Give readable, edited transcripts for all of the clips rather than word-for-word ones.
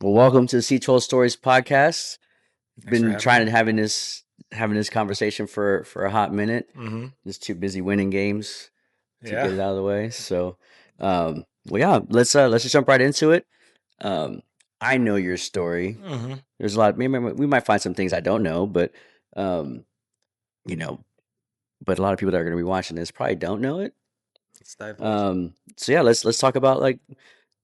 Well, welcome to the C12 Stories podcast. Thanks for Been having trying me. to having this conversation for a hot minute. Mm-hmm. Just too busy winning games to Yeah. get it out of the way. So, well, yeah, let's just jump right into it. Um, I know your story. Mm-hmm. There's a lot. Maybe we might find some things I don't know, but um, you know, but a lot of people that are going to be watching this probably don't know it. Let's divulge. So yeah, let's talk about like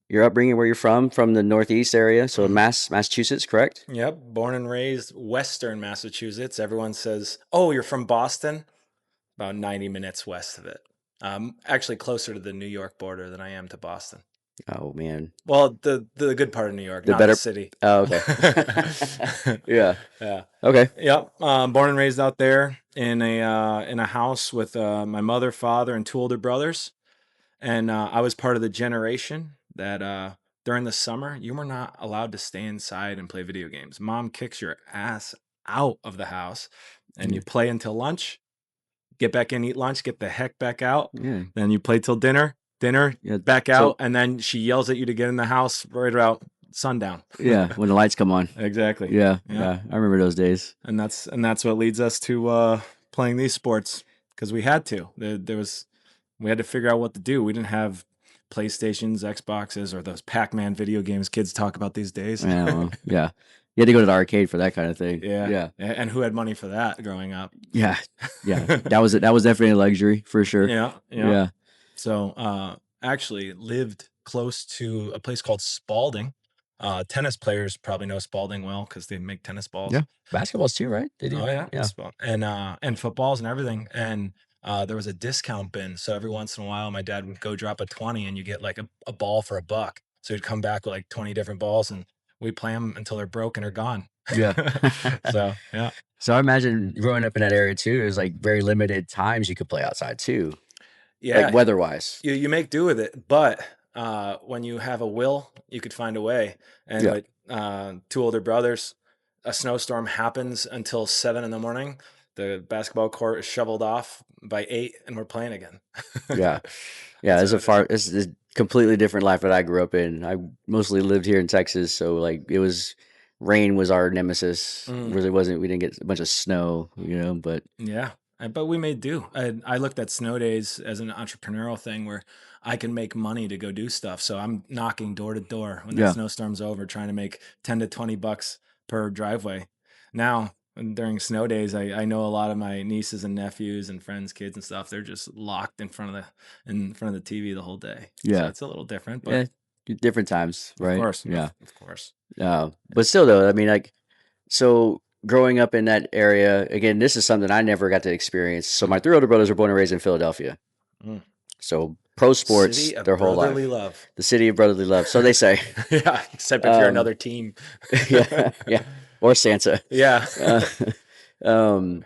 your upbringing, where you're from the Northeast area. So Mm-hmm. Massachusetts, correct? Yep. Born and raised Western Massachusetts. Everyone says, "Oh, you're from Boston." About 90 minutes west of it. Actually closer to the New York border than I am to Boston. Oh man, Well, the good part of New York, the not the better. city. Oh, okay. Yeah. Yeah. Okay. Yep. Born and raised out there in a house with my mother, father, and two older brothers. And I was part of the generation that during the summer, you were not allowed to stay inside and play video games. Mom kicks your ass out of the house and Yeah. you play until lunch, get back in, eat lunch, get the heck back out. Yeah. Then you play till dinner, Yeah. back out. So And then she yells at you to get in the house right about sundown. yeah, when the lights come on. Exactly. Yeah. Yeah. Yeah. I remember those days. And that's what leads us to playing these sports because we had to. We had to figure out what to do. We didn't have PlayStations, Xboxes, or those Pac-Man video games kids talk about these days. Yeah. Well, yeah. You had to go to the arcade for that kind of thing. Yeah. Yeah. And who had money for that growing up? Yeah. Yeah. That was it. That was definitely a luxury for sure. Yeah. Yeah. So actually lived close to a place called Spalding. Tennis players probably know Spalding well because they make tennis balls. Yeah. Basketballs too, right? They do. Oh yeah, Yeah. and footballs and everything. And there was a discount bin, so every once in a while, my dad would go drop a 20, and you get like a ball for $1. So he'd come back with like 20 different balls, and we play them until they're broken or gone. Yeah. So yeah, So I imagine growing up in that area too, there's like very limited times you could play outside too, like yeah, weather wise. you make do with it. But when you have a will, you could find a way. And Yeah. with two older brothers, a snowstorm happens until 7 in the morning. The basketball court is shoveled off by 8, and we're playing again. Yeah. Yeah. That's It's how it is. it's a completely different life that I grew up in. I mostly lived here in Texas. So like rain was our nemesis. Mm. Really wasn't, we didn't get a bunch of snow, but Yeah, but we made do. I looked at snow days as an entrepreneurial thing where I can make money to go do stuff. So I'm knocking door to door when that yeah. snowstorm's over, trying to make 10 to 20 bucks per driveway. Now, during snow days, I know a lot of my nieces and nephews and friends, kids and stuff. They're just locked in front of the TV the whole day. So Yeah. it's a little different, but Yeah. Different times, of right? course, Yeah. of course. But still though, I mean, like, so growing up in that area, again, this is something I never got to experience. So my three older brothers were born and raised in Philadelphia. Mm. So pro sports City of their whole brotherly life. love. The city of brotherly love. So they say. Yeah, except if you're Um, another team. yeah, yeah. Or Santa. Yeah. Uh,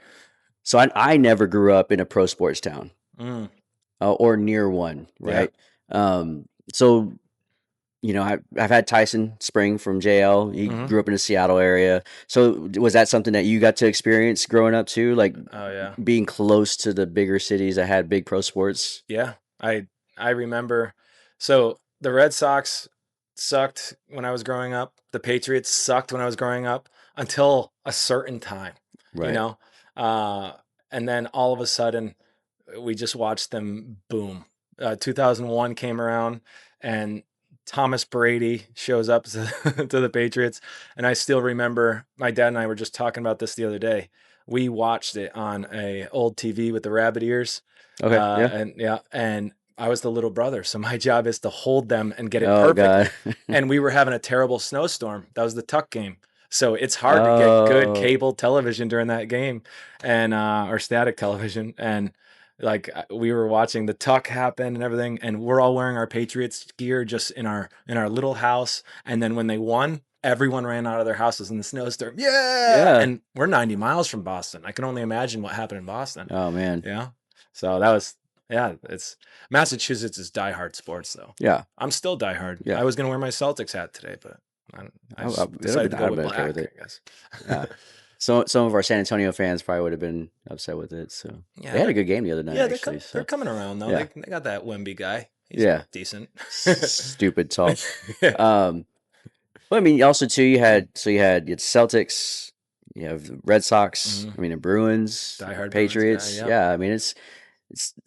so I never grew up in a pro sports town Mm. or near one, right? So I've had Tyson Spring from JL. He Mhm. grew up in the Seattle area. So was that something that you got to experience growing up too? Like Oh yeah. being close to the bigger cities that had big pro sports? Yeah. I remember. So the Red Sox sucked when I was growing up. The Patriots sucked when I was growing up until a certain time, you Right. know? Uh, and then all of a sudden we just watched them boom. 2001 came around and Thomas Brady shows up to, to the Patriots. And I still remember my dad and I were just talking about this the other day. We watched it on a old TV with the rabbit ears. Okay. Yeah. And I was the little brother. So my job is to hold them and get it Oh perfectly. God. And we were having a terrible snowstorm. That was the Tuck game. So it's hard to get good Oh, cable television during that game and or static television. And like we were watching the tuck happen and everything, and we're all wearing our Patriots gear just in our little house. And then when they won, everyone ran out of their houses in the snowstorm. Yeah. yeah. And we're 90 miles from Boston. I can only imagine what happened in Boston. Oh man. Yeah. So that was it's Massachusetts is diehard sports though. Yeah. I'm still diehard. Yeah. I was gonna wear my Celtics hat today, but I just decided to go with black, I guess. Yeah. So some of our San Antonio fans probably would have been upset with it. So Yeah, they had a good game the other night. yeah, Actually, they're coming around though. Yeah. They got that Wemby guy. He's Yeah. decent. Stupid talk. Yeah. Well, I mean, also too, you had Celtics, you have the Red Sox. Mhm. I mean, the Bruins, Diehard Bruins guy. Patriots. Yep. Yeah, I mean, it's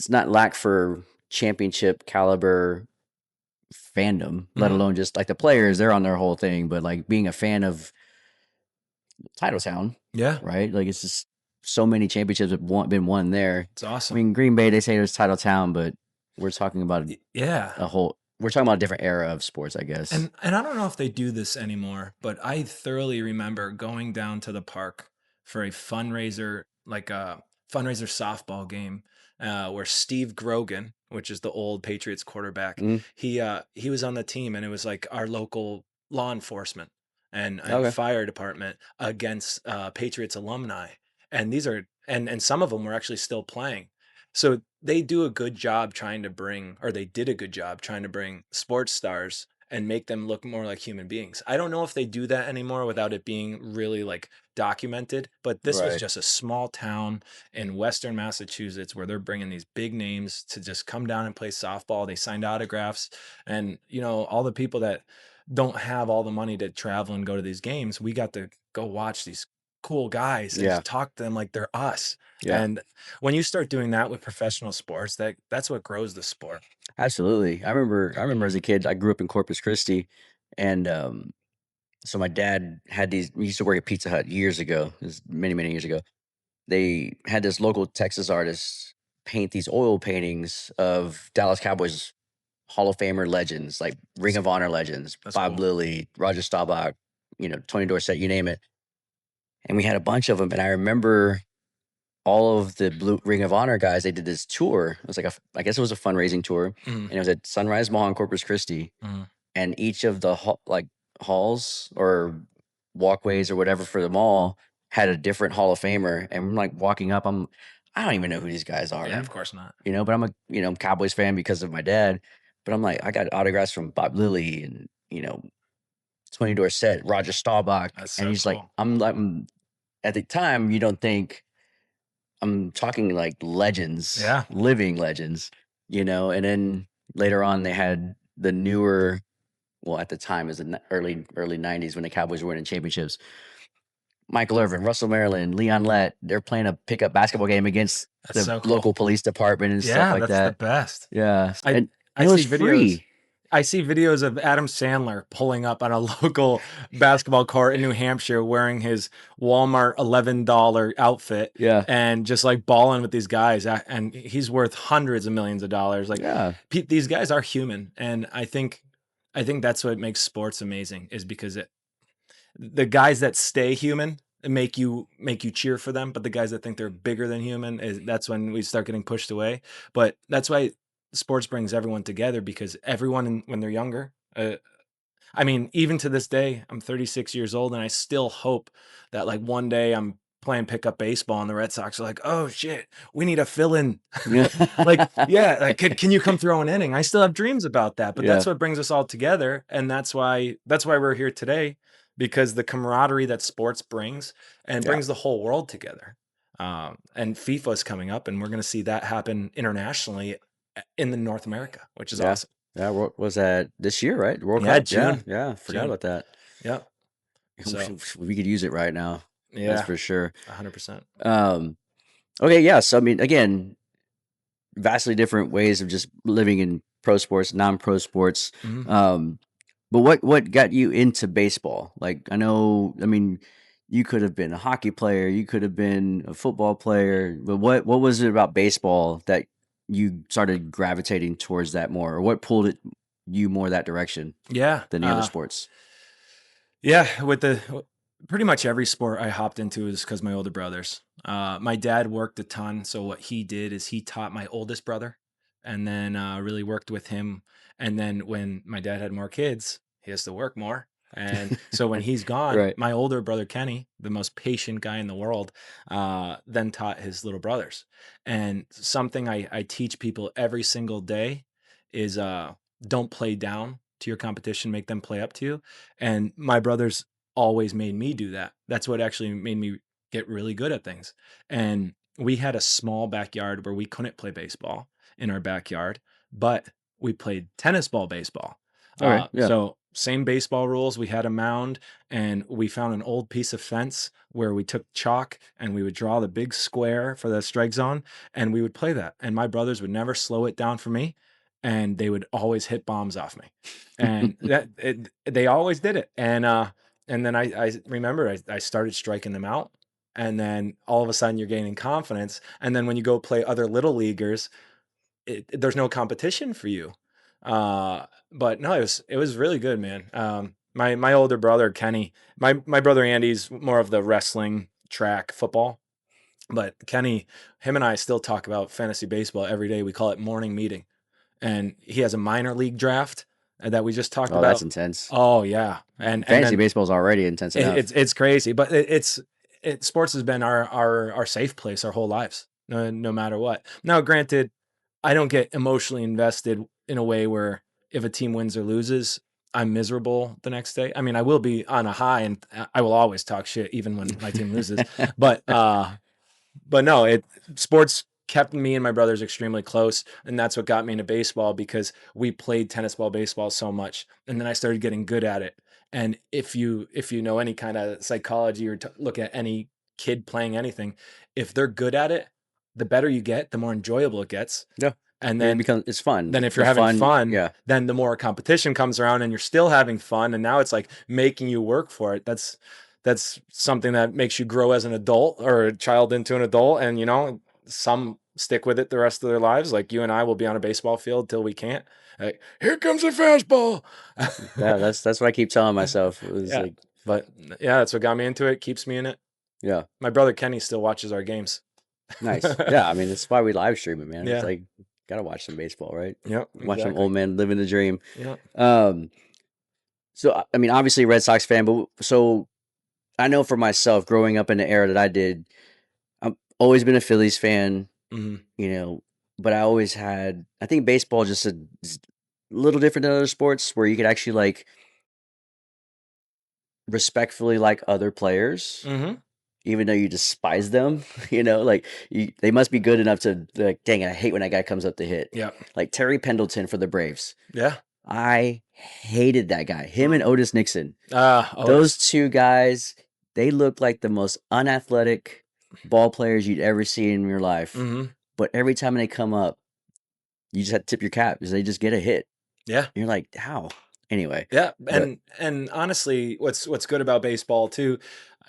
not lack for championship caliber fandom, let Mhm. alone just like the players. They're on their whole thing, but like being a fan of Titletown, Yeah. right? Like it's just so many championships have been won there. It's I awesome. mean, Green Bay, they say it was Titletown, but we're talking about Yeah. a whole. We're talking about a different era of sports, I guess. And I don't know if they do this anymore, but I thoroughly remember going down to the park for a fundraiser, like a fundraiser softball game, where Steve Grogan, which is the old Patriots quarterback, Mm, he was on the team, and it was like our local law enforcement and okay, fire department against Patriots alumni, and these are and some of them were actually still playing. So they do a good job trying to bring, or they did a good job trying to bring sports stars and make them look more like human beings. I don't know if they do that anymore without it being really like documented, but this was right, just a small town in Western Massachusetts where they're bringing these big names to just come down and play softball. They signed autographs, and all the people that don't have all the money to travel and go to these games, we got to go watch these cool guys and yeah, just talk to them like they're us. yeah. And when you start doing that with professional sports, that's what grows the sport. Absolutely. I remember as a kid, I grew up in Corpus Christi, and so my dad had these. We used to work at Pizza Hut years ago. This is many, many years ago. They had this local Texas artist paint these oil paintings of Dallas Cowboys Hall of Famer legends, like Ring That's of Honor legends, that's Bob cool. Lilly, Roger Staubach, Tony Dorsett, you name it. And we had a bunch of them. And I remember all of the Blue Ring of Honor guys. They did this tour. It was like I guess it was a fundraising tour, Mhm, and it was at Sunrise Mall in Corpus Christi, mhm. and each of the halls or walkways or whatever for the mall had a different Hall of Famer. And I'm like walking up, I don't even know who these guys Yeah, are, of course not. but I'm a Cowboys fan because of my dad. But I'm like, I got autographs from Bob Lilly and Tony Dorsett, Roger Staubach, That's and so he's like, cool. at the time you don't think I'm talking like legends, Yeah. living legends, and then later on they had the newer, well, at the time it was the early 90s when the Cowboys were winning championships. Michael Irvin, Russell Maryland, Leon Lett, they're playing a pickup basketball game against That's the so cool. local police department and stuff Yeah, like that's the that. best. Yeah. I And I it was see videos free. I see videos of Adam Sandler pulling up on a local basketball court in New Hampshire wearing his Walmart $11 outfit Yeah. and just like balling with these guys. And he's worth hundreds of millions of dollars. Like Yeah. these guys are human, and I think that's what makes sports amazing is because the guys that stay human make you cheer for them, but the guys that think they're bigger than human that's when we start getting pushed away. But that's why sports brings everyone together, because everyone when they're younger, I mean, even to this day, I'm 36 years old, and I still hope that like one day I'm playing pickup baseball and the Red Sox are like, oh shit, we need a fill in. Like, yeah, like can you come throw an inning? I still have dreams about that, but that's Yeah. what brings us all together. And that's why we're here today, because the camaraderie that sports brings and Yeah. brings the whole world together. And FIFA is coming up, and we're going to see that happen internationally in the North America, which is Yeah. awesome. Yeah. What was that this year, right? The World Yeah, Cup? Yeah. June. Yeah. Forgot June. about that. Yep. So We could use it right now. That's yeah, for sure. 100%. Um, okay, yeah. So I mean, again, vastly different ways of just living in pro sports, non-pro sports. Mhm. Um, but what got you into baseball? Like, I know, I mean, you could have been a hockey player, you could have been a football player, but what was it about baseball that you started gravitating towards that more, or what pulled you more that direction Yeah. than the other sports? Yeah, pretty much every sport I hopped into is because my older brothers. My dad worked a ton, so what he did is he taught my oldest brother, and then really worked with him. And then when my dad had more kids, he has to work more. And so when he's gone, Right. my older brother Kenny, the most patient guy in the world, then taught his little brothers. And something I teach people every single day is don't play down to your competition, make them play up to you. And my brothers always made me do that. That's what actually made me get really good at things. And we had a small backyard where we couldn't play baseball in our backyard, but we played tennis ball baseball. Okay. Yeah. same baseball rules. We had a mound, and we found an old piece of fence where we took chalk and we would draw the big square for the strike zone, and we would play that. And my brothers would never slow it down for me, and they would always hit bombs off me. And they always did it. And then I remember I started striking them out. And then all of a sudden you're gaining confidence. And then when you go play other little leaguers, there's no competition for you. But no, it was really good, man. My older brother Kenny, my brother Andy's more of the wrestling, track, football. But Kenny, him and I still talk about fantasy baseball every day. We call it morning meeting, and he has a minor league draft that we just talked Oh, that's about. intense. Oh yeah, and Fantasy then baseball is already intense enough. it's crazy, but sports has been our safe place our whole lives, no matter what. Now, granted, I don't get emotionally invested in a way where if a team wins or loses, I'm miserable the next day. I mean, I will be on a high, and I will always talk shit even when my team loses. But no, sports kept me and my brothers extremely close, and that's what got me into baseball because we played tennis ball, baseball so much, and then I started getting good at it. And if you know any kind of psychology or look at any kid playing anything, if they're good at it, the better you get, the more enjoyable it gets. Yeah, And it then becomes it's fun. if you're The having fun, fun, yeah, then the more competition comes around and you're still having fun. And now it's like making you work for it. That's something that makes you grow as an adult or a child into an adult. And, some stick with it the rest of their lives. Like you and I will be on a baseball field till we can't. Like, here comes a fastball. yeah. That's what I keep telling myself. It was Yeah. like, But yeah, that's what got me into it, keeps me in it. yeah, My brother Kenny still watches our games. nice. Yeah, I mean, that's why we live stream it, man. It's Yeah. like gotta watch some baseball, right? Yep. Watch some Exactly. old men living the dream. Yep. Um, so I mean, obviously Red Sox fan, but so I know for myself, growing up in the era that I did, I've always been a Phillies fan, Hmm. you know, but I always had. I think baseball just a little different than other sports where you could actually like respectfully like other players, Hmm. even though you despise them. Like they must be good enough to like, dang it, I hate when that guy comes up to hit. Yep. Like Terry Pendleton for the Braves. Yeah. I hated that guy. Him and Mm. Otis Nixon. Those Otis. two guys, they look like the most unathletic ball players you'd ever see in your life. Hmm. But every time they come up, you just have to tip your cap because they just get a hit. Yeah. And you're like, how? Anyway, Yeah, but and honestly, what's good about baseball too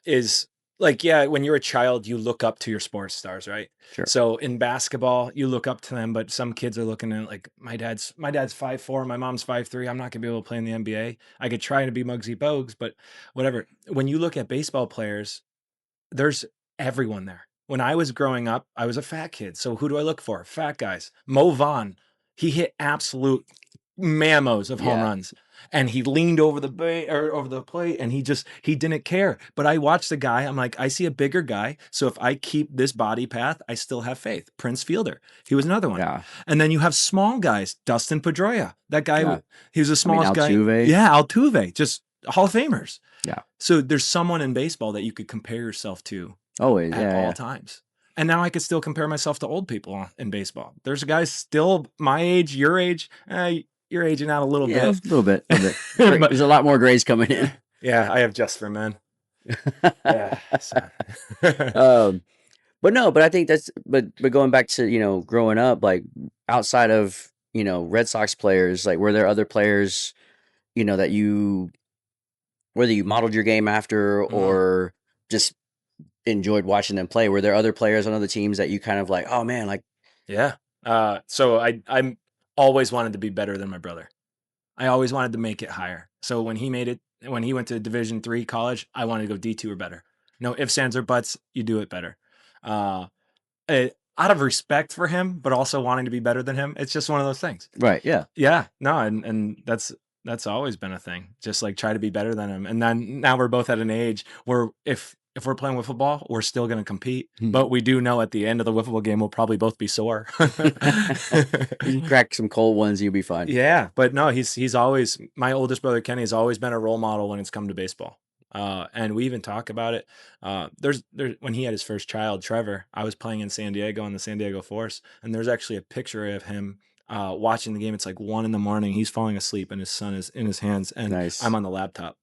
is like, yeah, when you're a child, you look up to your sports stars, right? sure. So in basketball, you look up to them, but some kids are looking at like my dad's 5'4", my mom's 5'3". I'm not gonna be able to play in the NBA. I could try to be Muggsy Bogues, but whatever. When you look at baseball players, there's everyone there. When I was growing up, I was a fat kid. So who do I look for? Fat guys. Mo Vaughn, he hit absolute mammos of home Yeah. runs. And he leaned over the or over the plate and he didn't care. But I watched the guy. I'm like, I see a bigger guy. So if I keep this body path, I still have faith. Prince Fielder. He was another one. Yeah. And then you have small guys, Dustin Pedroia. That guy, Yeah. he was the I mean, smallest guy. Altuve. Yeah, Altuve, just Hall of Famers. Yeah. So there's someone in baseball that you could compare yourself to Always. at Yeah. all Yeah. times. And now I could still compare myself to old people in baseball. There's guys still my age, your age. You're aging out a little Yeah. A bit. little bit. A little bit. But There's a lot more grays coming in. yeah, I have just for men. Yeah. So. um, but no, but I think but going back to, growing up, like outside of, Red Sox players, like were there other players, that whether you modeled your game after Mm, or just enjoyed watching them play? Were there other players on other teams that you kind of like, oh man, like, yeah. So I'm always wanted to be better than my brother. I always wanted to make it higher. So when he went to Division 3 college, I wanted to go D2 or better. No ifs, ands, or buts. You do it better. Uh, Out of respect for him, but also wanting to be better than him. It's just one of those things. right, yeah, Yeah, no, and that's always been a thing. Just like try to be better than him. And then now we're both at an age where if we're playing wiffle ball, we're still going to compete. But we do know at the end of the wiffle ball game, we'll probably both be sore. you crack some cold ones, you'll be fine. Yeah, but no, he's always my oldest brother Kenny has always been a role model when it's come to baseball. And we even talk about it. There's when he had his first child, Trevor, I was playing in San Diego on the San Diego Force, and there's actually a picture of him watching the game. It's like 1 in the morning. He's falling asleep, and his son is in his hands, and I'm Nice. on the laptop.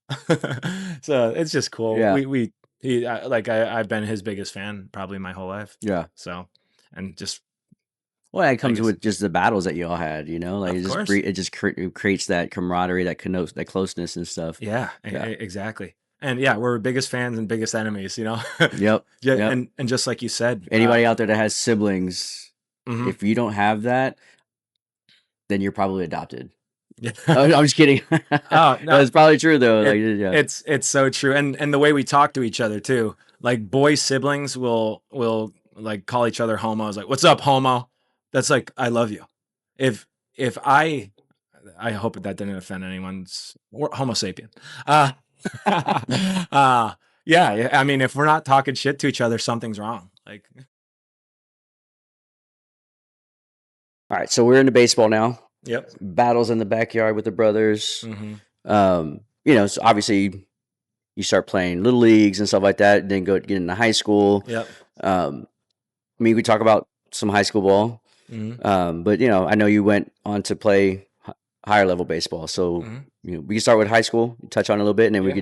So it's just cool. Yeah. I've been his biggest fan probably my whole life. Yeah. So, and just Well, it I comes guess, with just the battles that you all had, you know, like of course. it just it creates that camaraderie, that connotes that closeness and stuff. Yeah, Yeah. exactly. And yeah, we're biggest fans and biggest enemies, you know? Yep. Yeah, Yep. and just like you said, Anybody out there that has siblings, mhm. if you don't have that, then you're probably adopted. Yeah. Oh, I'm just kidding. Oh, No, no, it's probably true though. Like, it yeah. it's so true, and the way we talk to each other too. Like boy siblings will like call each other homos, like, "What's up, homo?" That's like, "I love you." If if I hope that didn't offend anyone's or Homo sapien. Uh, uh, yeah, I mean, if we're not talking shit to each other, something's wrong. Like, All right, so we're into baseball now. yep. Battles in the backyard with the brothers. Mhm. So obviously you start playing little leagues and stuff like that, then get into high school. Yep. Um, we could talk about some high school ball. Mhm. But I know you went on to play higher level baseball. So, Mhm. we can start with high school, touch on it a little bit, and then we Yeah.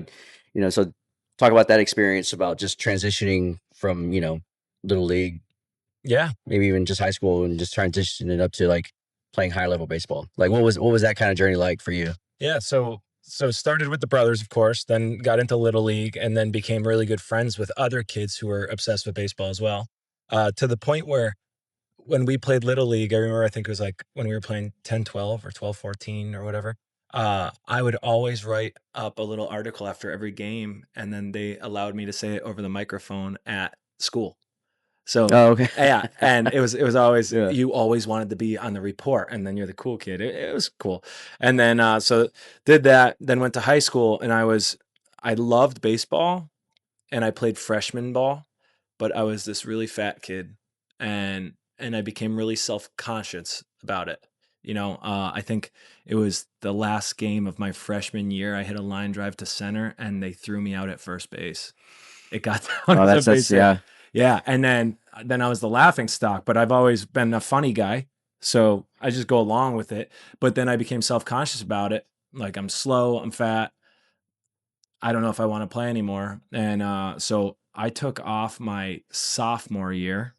could, so talk about that experience about just transitioning from, little league, Yeah. maybe even just high school and just transitioning it up to like playing high level baseball. Like what was that kind of journey like for you? Yeah, so started with the brothers, of course, then got into little league, and then became really good friends with other kids who were obsessed with baseball as well. To the point where when we played little league, I remember I think it was like when we were playing 10-12 or 12-14 or whatever. I would always write up a little article after every game, and then they allowed me to say it over the microphone at school. So, Oh, okay. yeah, and it was always Yeah. you always wanted to be on the report, and then you're the cool kid. It was cool. And then, so did that, then went to high school, and I loved baseball, and I played freshman ball, but I was this really fat kid, and I became really self-conscious about it. I think it was the last game of my freshman year. I hit a line drive to center, and they threw me out at first base. It got down Oh, to the that's base hit. yeah. Yeah, and then I was the laughing stock, but I've always been a funny guy, so I just go along with it. But then I became self-conscious about it. Like I'm slow, I'm fat. I don't know if I want to play anymore. And so I took off my sophomore year,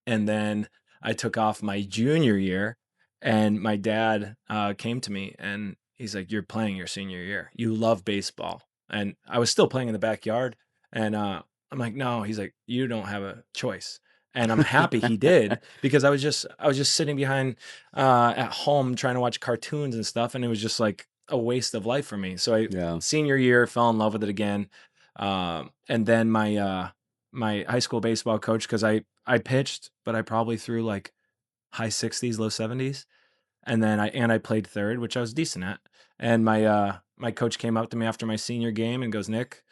and then I took off my junior year, and my dad came to me and he's like, "You're playing your senior year. You love baseball." And I was still playing in the backyard, and I'm like, "No." He's like, "You don't have a choice." And I'm happy he did because I was just sitting behind at home trying to watch cartoons and stuff, and it was just like a waste of life for me. So I Yeah. senior year fell in love with it again, and then my high school baseball coach, because I pitched, but I probably threw like high 60s, low 70s. And then I played third, which I was decent at. And my coach came up to me after my senior game and goes, "Nick,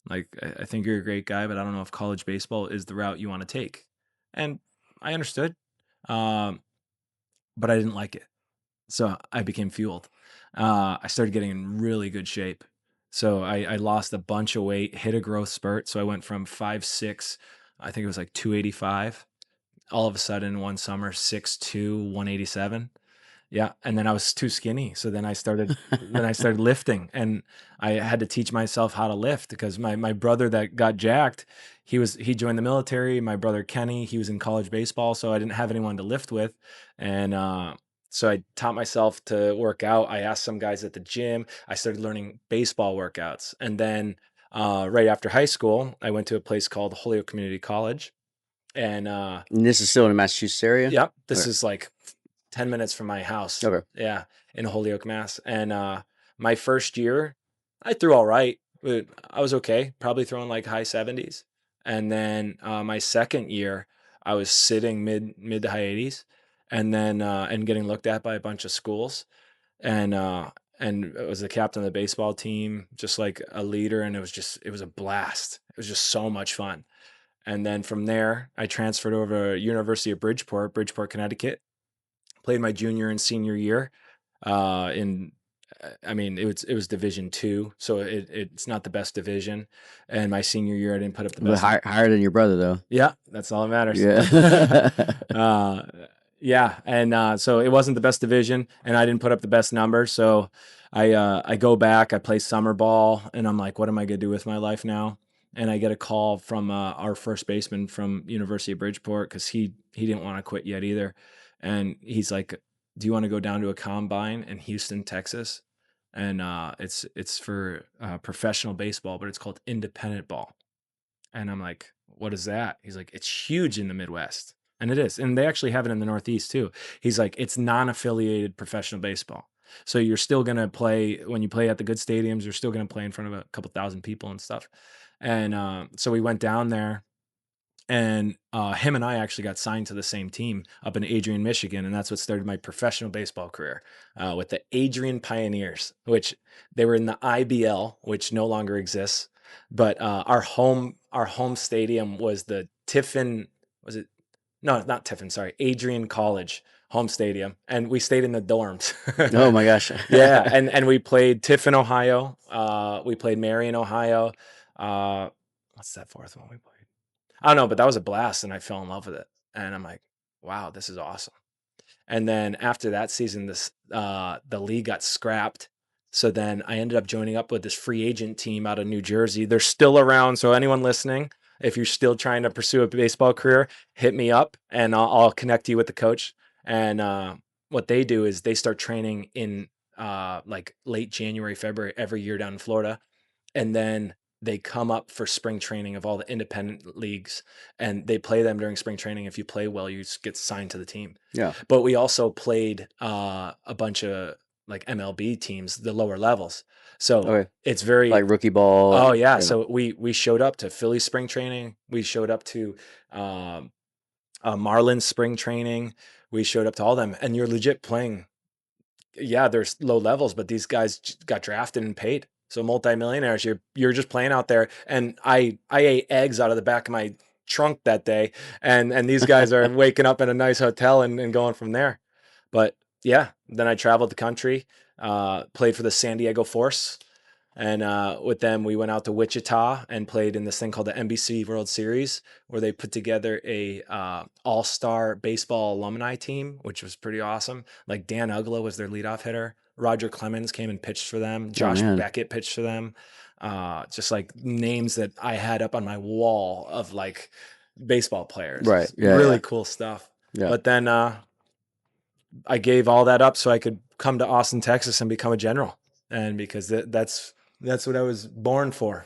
like I think you're a great guy, but I don't know if college baseball is the route you want to take." And I understood. Um, but I didn't like it. So I became fueled. I started getting in really good shape. So I lost a bunch of weight, hit a growth spurt. So I went from 5'6", I think it was like 285, all of a sudden one summer, 6'2", 187. Yeah, and then I was too skinny, so then I started lifting, and I had to teach myself how to lift because my brother that got jacked, he joined the military. My brother Kenny, he was in college baseball, so I didn't have anyone to lift with, and so I taught myself to work out. I asked some guys at the gym. I started learning baseball workouts, and then right after high school, I went to a place called Holyoke Community College, and And this is still in the Massachusetts area? yep, this Okay. is like 10 minutes from my house. Okay. Yeah, in Holyoke, Mass. And my first year, I threw all right. I was okay, probably throwing like high 70s. And then my second year, I was sitting mid to high 80s, and then and getting looked at by a bunch of schools. And I was the captain of the baseball team, just like a leader, and it was a blast. It was just so much fun. And then from there, I transferred over to University of Bridgeport, Connecticut. Played my junior and senior year. In I mean, it was Division two, so it's not the best division. And my senior year, I didn't put up the But best. higher than your brother though. Yeah, that's all that matters. Yeah. uh, Yeah, and so it wasn't the best division, and I didn't put up the best number. So I go back, I play summer ball, and I'm like, what am I gonna do with my life now? And I get a call from our first baseman from University of Bridgeport because he didn't want to quit yet either, and he's like, "Do you want to go down to a combine in Houston, Texas?" And it's for professional baseball, but it's called independent ball. And I'm like, what is that? He's like, it's huge in the Midwest. And it is. And they actually have it in the Northeast too. He's like, it's non affiliated professional baseball. So you're still going to play when you play at the good stadiums, you're still going to play in front of a couple thousand people and stuff. And so we went down there and him and I actually got signed to the same team up in Adrian, Michigan, and that's what started my professional baseball career with the Adrian Pioneers, which they were in the IBL, which no longer exists. But our home stadium was the Tiffin. Was it? No, not Tiffin. Sorry, Adrian College home stadium, and we stayed in the dorms. Oh my gosh. Yeah, and we played Tiffin, Ohio. We played Marion, Ohio. What's that fourth one we played? I don't know, but that was a blast, and I fell in love with it. And I'm like, wow, this is awesome. And then after that season, the league got scrapped. So then I ended up joining up with this free agent team out of New Jersey. They're still around. So anyone listening, if you're still trying to pursue a baseball career, hit me up and I'll connect you with the coach. And what they do is they start training in like late January, February every year down in Florida, and then they come up for spring training of all the independent leagues, and they play them during spring training. If you play well, you get signed to the team. Yeah. But we also played a bunch of like MLB teams, the lower levels. So Okay. it's very, Like rookie ball. oh yeah. Yeah. So we showed up to Philly spring training. We showed up to um, Marlins spring training. We showed up to all them, and you're legit playing. Yeah, there's low levels, but these guys got drafted and paid. So multimillionaires, you're just playing out there. And I ate eggs out of the back of my trunk that day, and these guys are waking up in a nice hotel and going from there. But yeah, then I traveled the country, played for the San Diego Force, and with them, we went out to Wichita and played in this thing called the NBC World Series, where they put together a all-star baseball alumni team, which was pretty awesome. Like Dan Uggla was their leadoff hitter. Roger Clemens came and pitched for them. Oh Josh man. Beckett pitched for them. Just like names that I had up on my wall of like baseball players. Right. It's Yeah. really Yeah. cool stuff. Yeah. But then I gave all that up so I could come to Austin, Texas, and become a general. And because that's what I was born for,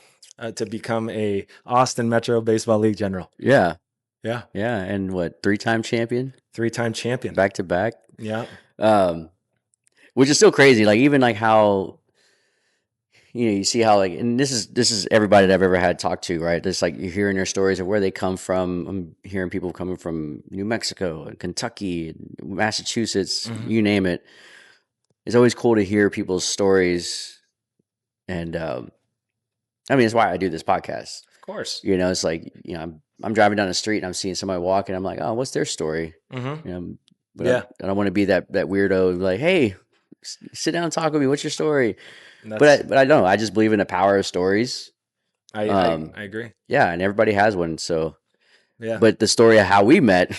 to become a Austin Metro Baseball League general. Yeah. Yeah, Yeah. And what, 3-time champion? 3-time champion. Back to back. Yeah, Um, which is still crazy. Like even like how you see how like, and this is everybody that I've ever had talked to, right? Just like you're hearing their stories of where they come from. I'm hearing people coming from New Mexico and Kentucky, and Massachusetts, hmm, you name it. It's always cool to hear people's stories, and I mean, it's why I do this podcast. of course. It's like I'm driving down the street and I'm seeing somebody walking. I'm like, oh, what's their story? Hmm. You know, but Yeah, I don't want to be that weirdo. Like, hey, sit down and talk with me. What's your story? that's But I don't know. I just believe in the power of stories. I Um, I agree. yeah, and everybody has one. So, Yeah, but the story of how we met,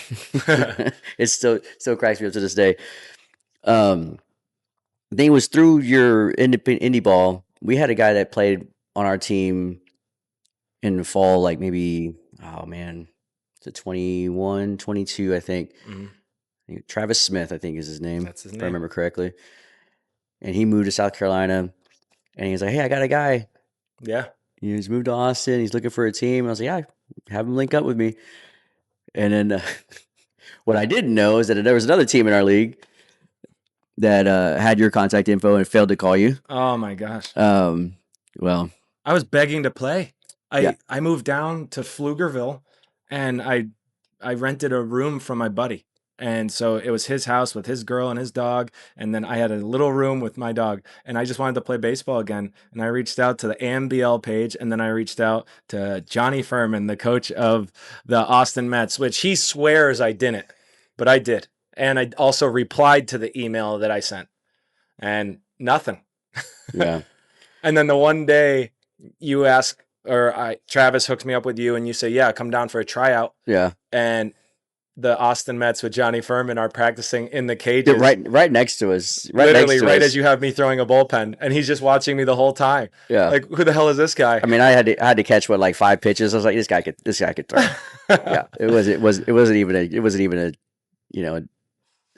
it still cracks me up to this day. Um, I think it was through your indie ball. We had a guy that played on our team in the fall, like maybe, oh man, it's a 21, 22, I think. hmm, Travis Smith, I think is his name, that's his if I name. remember correctly. And he moved to South Carolina, and he was like, "Hey, I got a guy. Yeah, He's moved to Austin. He's looking for a team." I was like, "Yeah, have him link up with me." And then what I didn't know is that there was another team in our league that had your contact info and failed to call you. oh my gosh. Um, well, I was begging to play. yeah, I moved down to Pflugerville, and I rented a room from my buddy. And so it was his house with his girl and his dog, and then I had a little room with my dog, and I just wanted to play baseball again. And I reached out to the AMBL page, and then I reached out to Johnny Furman, the coach of the Austin Mets, which he swears I didn't, but I did. And I also replied to the email that I sent, and nothing. yeah, And then the one day you ask, Travis hooks me up with you, and you say, "Yeah, come down for a tryout." yeah, And the Austin Mets with Johnny Furman are practicing in the They're cages, right next to us, right next literally to right as us. you have me throwing a bullpen, and he's just watching me the whole time. Yeah. Like, who the hell is this guy? I mean, I had to catch what, like 5 pitches. I was like, this guy could throw. Yeah. It wasn't even a, you know,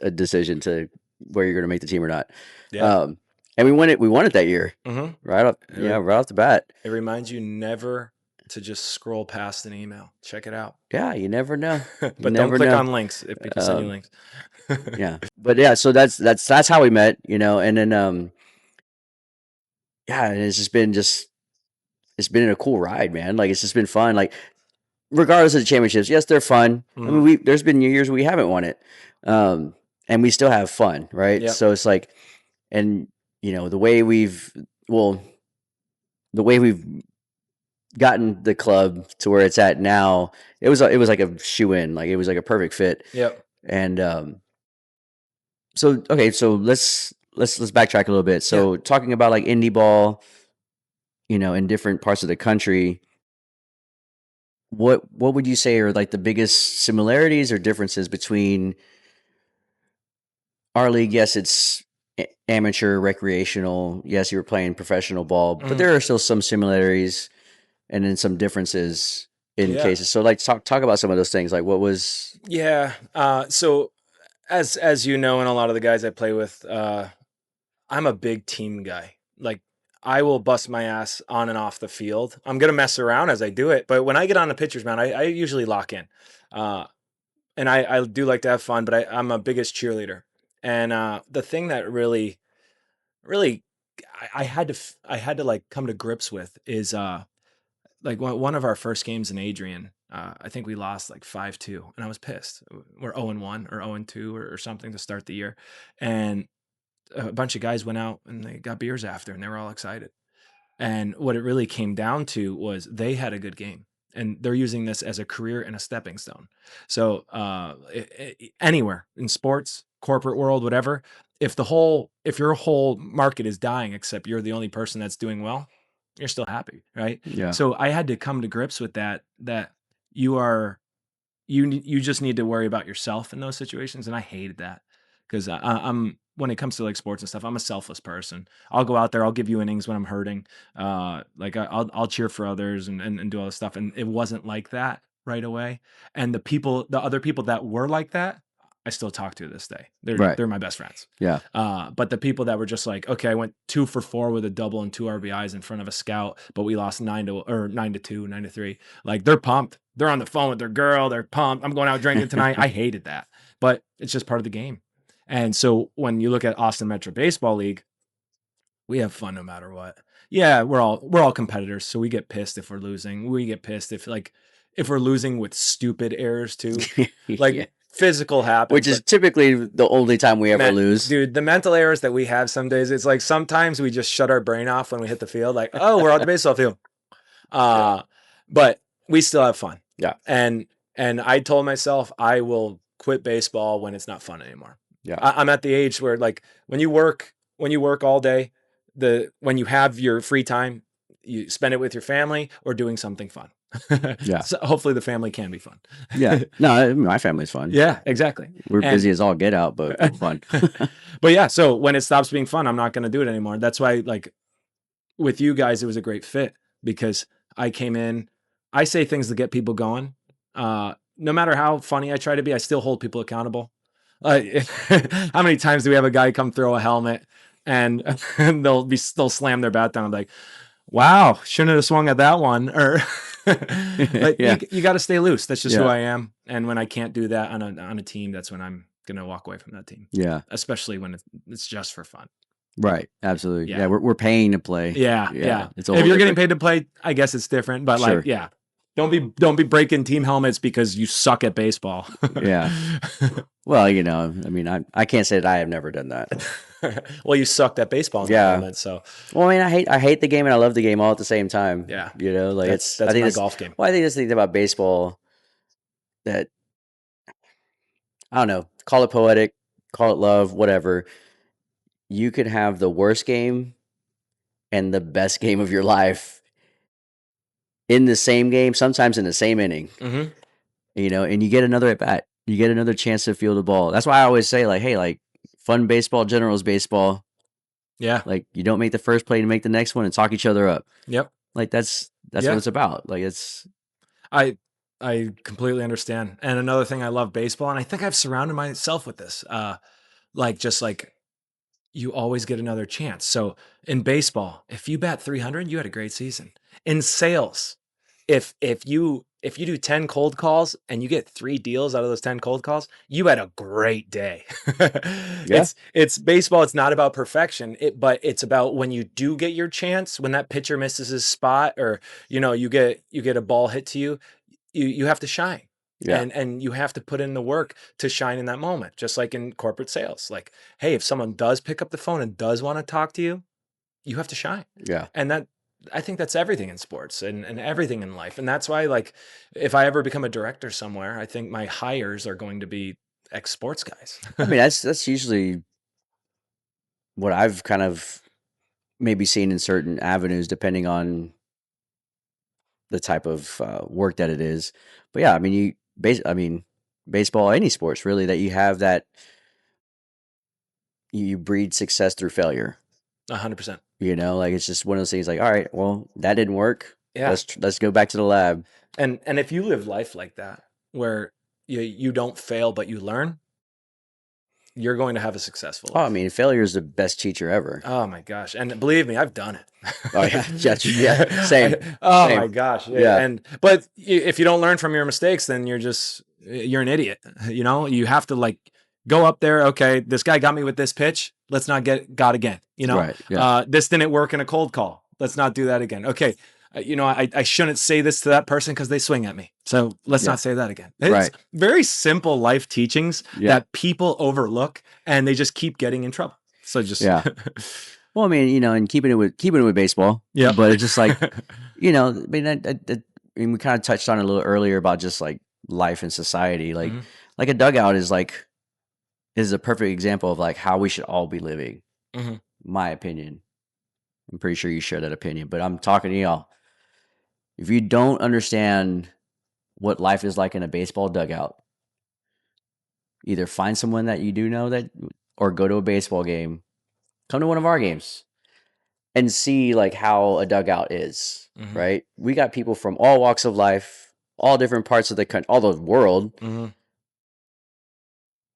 a decision to where you're going to make the team or not. Yeah. Um, and we won it that year, Mm-hmm. right up, right off the bat. It reminds you never to just scroll past an email. Check it out. Yeah, you never know. You But don't never click know. on links if people send you Um, links. yeah, but yeah, so that's how we met, and then yeah, and it's been a cool ride, man. Like it's just been fun. Like regardless of the championships, yes, they're fun. I mean, Mhm. there's been years we haven't won it, and we still have fun, right? Yep. So it's like, and the way well, the way we've gotten the club to where it's at now, it was like a shoe in, like it was like a perfect fit. Yep. And so okay, so let's backtrack a little bit. Yeah. So talking about like indie ball, in different parts of the country, what would you say are like the biggest similarities or differences between our league? Yes, it's amateur, recreational. Yes, you were playing professional ball, but Mhm. there are still some similarities and then some differences in Yeah. cases. So like talk about some of those things. Like what was Yeah. So as you know, and a lot of the guys I play with, I'm a big team guy. Like, I will bust my ass on and off the field. I'm gonna mess around as I do it, but when I get on the pitcher's mound, I usually lock in. Uh, and I do like to have fun, but I'm a biggest cheerleader. And the thing that really I had to like come to grips with is like one of our first games in Adrian, I think we lost like 5-2, and I was pissed. We're 0-1 or 0-2 or something to start the year, and a bunch of guys went out and they got beers after, and they were all excited. And what it really came down to was they had a good game, and they're using this as a career and a stepping stone. So anywhere in sports, corporate world, whatever, if your whole market is dying except you're the only person that's doing well, you're still happy, right? yeah So I had to come to grips with that you are you just need to worry about yourself in those situations, and I hated that because I'm when it comes to like sports and stuff, I'm a selfless person. I'll go out there, I'll give you innings when I'm hurting, like I'll cheer for others and do all this stuff, and it wasn't like that right away. And the other people that were like that, I still talk to this day. right They're my best friends. yeah But the people that were just like, okay, I went 2 for 4 with a double and 2 RBIs in front of a scout, but we lost 9-2, 9-3. Like they're pumped. They're on the phone with their girl. They're pumped. I'm going out drinking tonight. I hated that, but it's just part of the game. And so when you look at Austin Metro Baseball League, we have fun no matter what. Yeah, we're all competitors, so we get pissed if we're losing. We get pissed if we're losing with stupid errors too. yeah, Like physical happens, which is but typically the only time we ever man, lose. dude, the mental errors that we have some days, it's like sometimes we just shut our brain off when we hit the field, like, oh, we're on the baseball field. Yeah, But we still have fun. yeah, And I told myself I will quit baseball when it's not fun anymore. yeah, I'm at the age where like when you work all day, when you have your free time, you spend it with your family or doing something fun. yeah, So hopefully the family can be fun. yeah. No, my family's fun. Yeah, exactly. We're And busy as all get out, but we're fun. but yeah, so when it stops being fun, I'm not going to do it anymore. That's why like with you guys, it was a great fit because I came in, I say things to get people going. No matter how funny I try to be, I still hold people accountable. How many times do we have a guy come throw a helmet and, and they'll slam their bat down? I'm like, wow, shouldn't have swung at that one. Or like Yeah, you got to stay loose. That's just who yeah, I am. And when I can't do that on a team, that's when I'm gonna walk away from that team, yeah. especially when it's just for fun. Right, absolutely. Yeah, Yeah. we're paying to play. Yeah, Yeah, yeah. it's a If whole you're getting different. paid to play, I guess it's different. But like, Sure. yeah, don't be breaking team helmets because you suck at baseball. Yeah. Well, I mean, I can't say that I have never done that. Well, you sucked at baseball in that Yeah. moment, so Well, I mean, I hate the game and I love the game all at the same time. yeah, Like I that's think my that's golf game. well, I think that's the thing about baseball that I don't know, call it poetic, call it love, whatever. You could have the worst game and the best game of your life in the same game, sometimes in the same inning, Hmm. and you get another at bat. You get another chance to feel the ball. That's why I always say, like, hey, like, fun baseball, generals baseball. Yeah. Like, you don't make the first play to make the next one and talk each other up. Yep. Like, that's what Yeah. it's about. Like, it's I I completely understand. And another thing I love baseball, and I think I've surrounded myself with this, like just like you always get another chance. So in baseball, if you bat 300, you had a great season. In sales, if you do 10 cold calls and you get 3 deals out of those 10 cold calls, you had a great day. yeah, It's baseball, it's not about perfection, but it's about when you do get your chance, when that pitcher misses his spot, or you get a ball hit to you, you have to shine. yeah, And you have to put in the work to shine in that moment, just like in corporate sales. Like, hey, if someone does pick up the phone and does want to talk to you, you have to shine. yeah. And that, I think that's everything in sports and everything in life. And that's why, like, if I ever become a director somewhere, I think my hires are going to be ex sports guys. I mean, that's usually what I've kind of maybe seen in certain avenues, depending on the type of work that it is. But yeah, I mean, I mean, baseball, any sports really, that you have that you breed success through failure. 100%. Like it's just one of those things. Like, all right, well, that didn't work. Yeah. Let's go back to the lab. And if you live life like that, where you don't fail, but you learn, you're going to have a successful Oh, I life. mean, failure is the best teacher ever. Oh my gosh. And believe me, I've done Oh yeah, yeah, yeah. Same, oh same. my gosh. Yeah, And but if you don't learn from your mistakes, then you're an idiot. You have to like go up there. Okay, this guy got me with this pitch. Let's not get got again. right. Yeah, This didn't work in a cold call. Let's not do that again. Okay. I shouldn't say this to that person because they swing at me. So let's yeah, not say that again. It's right. very simple life teachings Yeah, that people overlook and they just keep getting in trouble. So just, yeah. Well, I mean, and keeping it with baseball, yep. but it's just like, I mean, I mean, we kind of touched on it a little earlier about just like life and society. Mhm. Like a dugout is a perfect example of like how we should all be living. Mhm. My opinion. I'm pretty sure you share that opinion, but I'm talking to y'all. If you don't understand what life is like in a baseball dugout, either find someone that you do know that, or go to a baseball game, come to one of our games and see like how a dugout is, Mhm. right? We got people from all walks of life, all different parts of the country, all the world. Mhm.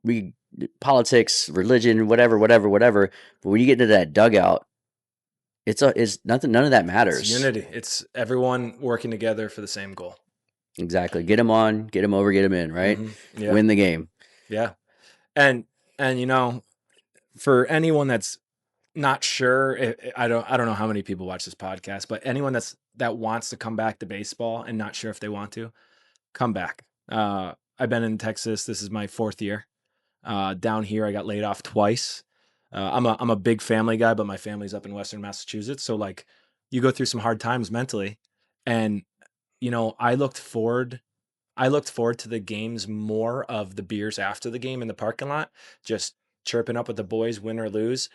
We Politics, religion, whatever, whatever, whatever. But when you get to that dugout, it's nothing. None of that It's matters. unity. It's everyone working together for the same goal. Exactly. Get them on, get them over, get them in. Right. Yeah. Win the game. Yeah. And and for anyone that's not sure, I don't know how many people watch this podcast, but anyone that wants to come back to baseball and not sure if they want to, come back. I've been in Texas. This is my 4th year. Down here, I got laid off twice. I'm a big family guy, but my family's up in Western Massachusetts, so like you go through some hard times mentally, and I looked forward. I looked forward to the games more of the beers after the game in the parking lot, just chirping up with the boys, win or lose,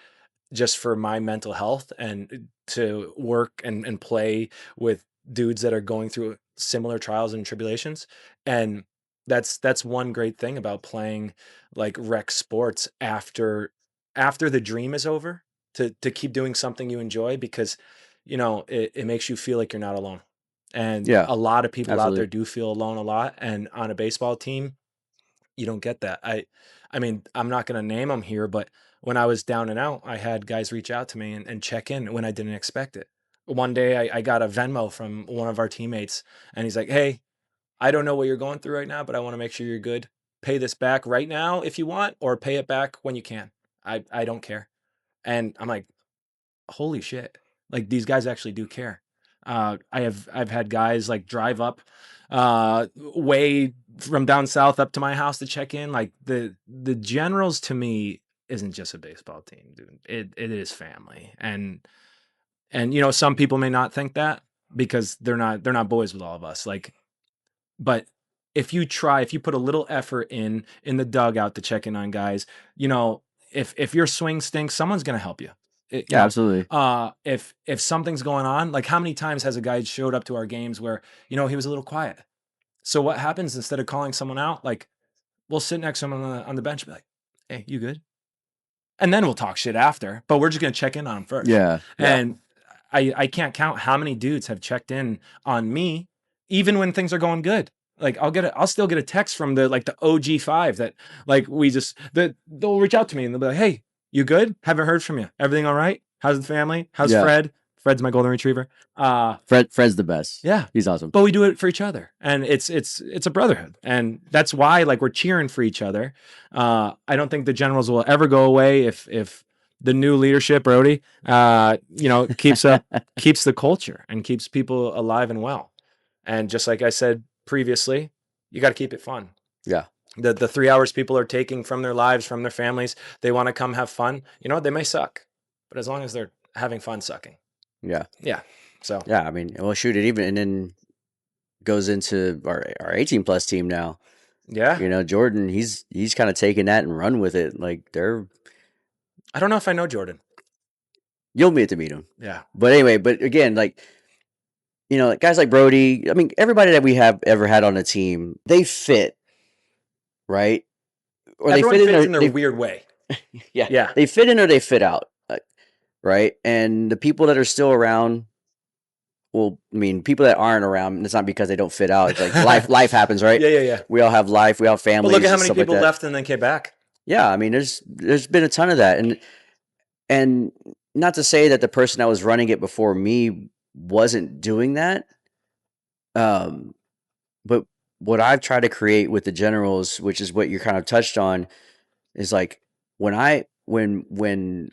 just for my mental health and to work and play with dudes that are going through similar trials and tribulations. And that's one great thing about playing like rec sports after the dream is over, to keep doing something you enjoy, because it makes you feel like you're not alone. And Yeah. a lot of people out there Absolutely. do feel alone a lot, and on a baseball team you don't get that. I mean, I'm not going to name them here, but when I was down and out, I had guys reach out to me and check in when I didn't expect it. One day I got a Venmo from one of our teammates, and he's like, "Hey, I don't know what you're going through right now, but I want to make sure you're good. Pay this back right now if you want, or pay it back when you can. I don't care." And I'm like, holy shit, like these guys actually do care. I've had guys like drive up way from down south up to my house to check in. Like the Generals to me isn't just a baseball team, dude. It is family. And some people may not think that because they're not boys with all of us. Like, but if you put a little effort in the dugout to check in on guys, you know, if your swing stinks, someone's gonna help you. It, you Yeah. know, Absolutely. if something's going on, like how many times has a guy showed up to our games where he was a little quiet? So what happens instead of calling someone out? Like we'll sit next to him on the bench and be like, "Hey, you good?" And then we'll talk shit after, but we're just gonna check in on him first. Yeah. Yeah. And I can't count how many dudes have checked in on me, even when things are going good. Like I'll still get a text from the OG5 that like that they'll reach out to me and they'll be like, "Hey, you good? Haven't heard from you. Everything all right? How's the family? How's Yeah. Fred? Fred's my golden retriever." Fred's the best. Yeah. He's awesome. But we do it for each other, and it's a brotherhood, and that's why like we're cheering for each other. I don't think the Generals will ever go away if the new leadership, Brody, keeps the culture and keeps people alive and well. And just like I said previously, you got to keep it fun. Yeah. The 3 hours people are taking from their lives, from their families, they want to come have fun. You know what? They may suck, but as long as they're having fun sucking, Yeah. yeah. So Yeah. I mean, well, shoot it even, and then goes into our 18 plus team now. yeah. You know, Jordan, he's kind of taken that and run with it. Like I don't know if I know Jordan. you'll meet to meet him. Yeah. But anyway, but again, like, you know, guys like Brody, I mean, everybody that we have ever had on the team, they fit, right? Or they Everyone fit in fits or in their weird way. yeah, Yeah. they fit in or they fit out, right? And the people that are still around, well, I mean, people that aren't around, it's not because they don't fit out. It's like life happens, right? Yeah. We all have life, we all have But look families at how and many stuff like people that. left and then came back. Yeah, I mean, there's been a ton of that, and not to say that the person that was running it before me wasn't doing that, um, but what I've tried to create with the Generals, which is what you kind of touched on, is like when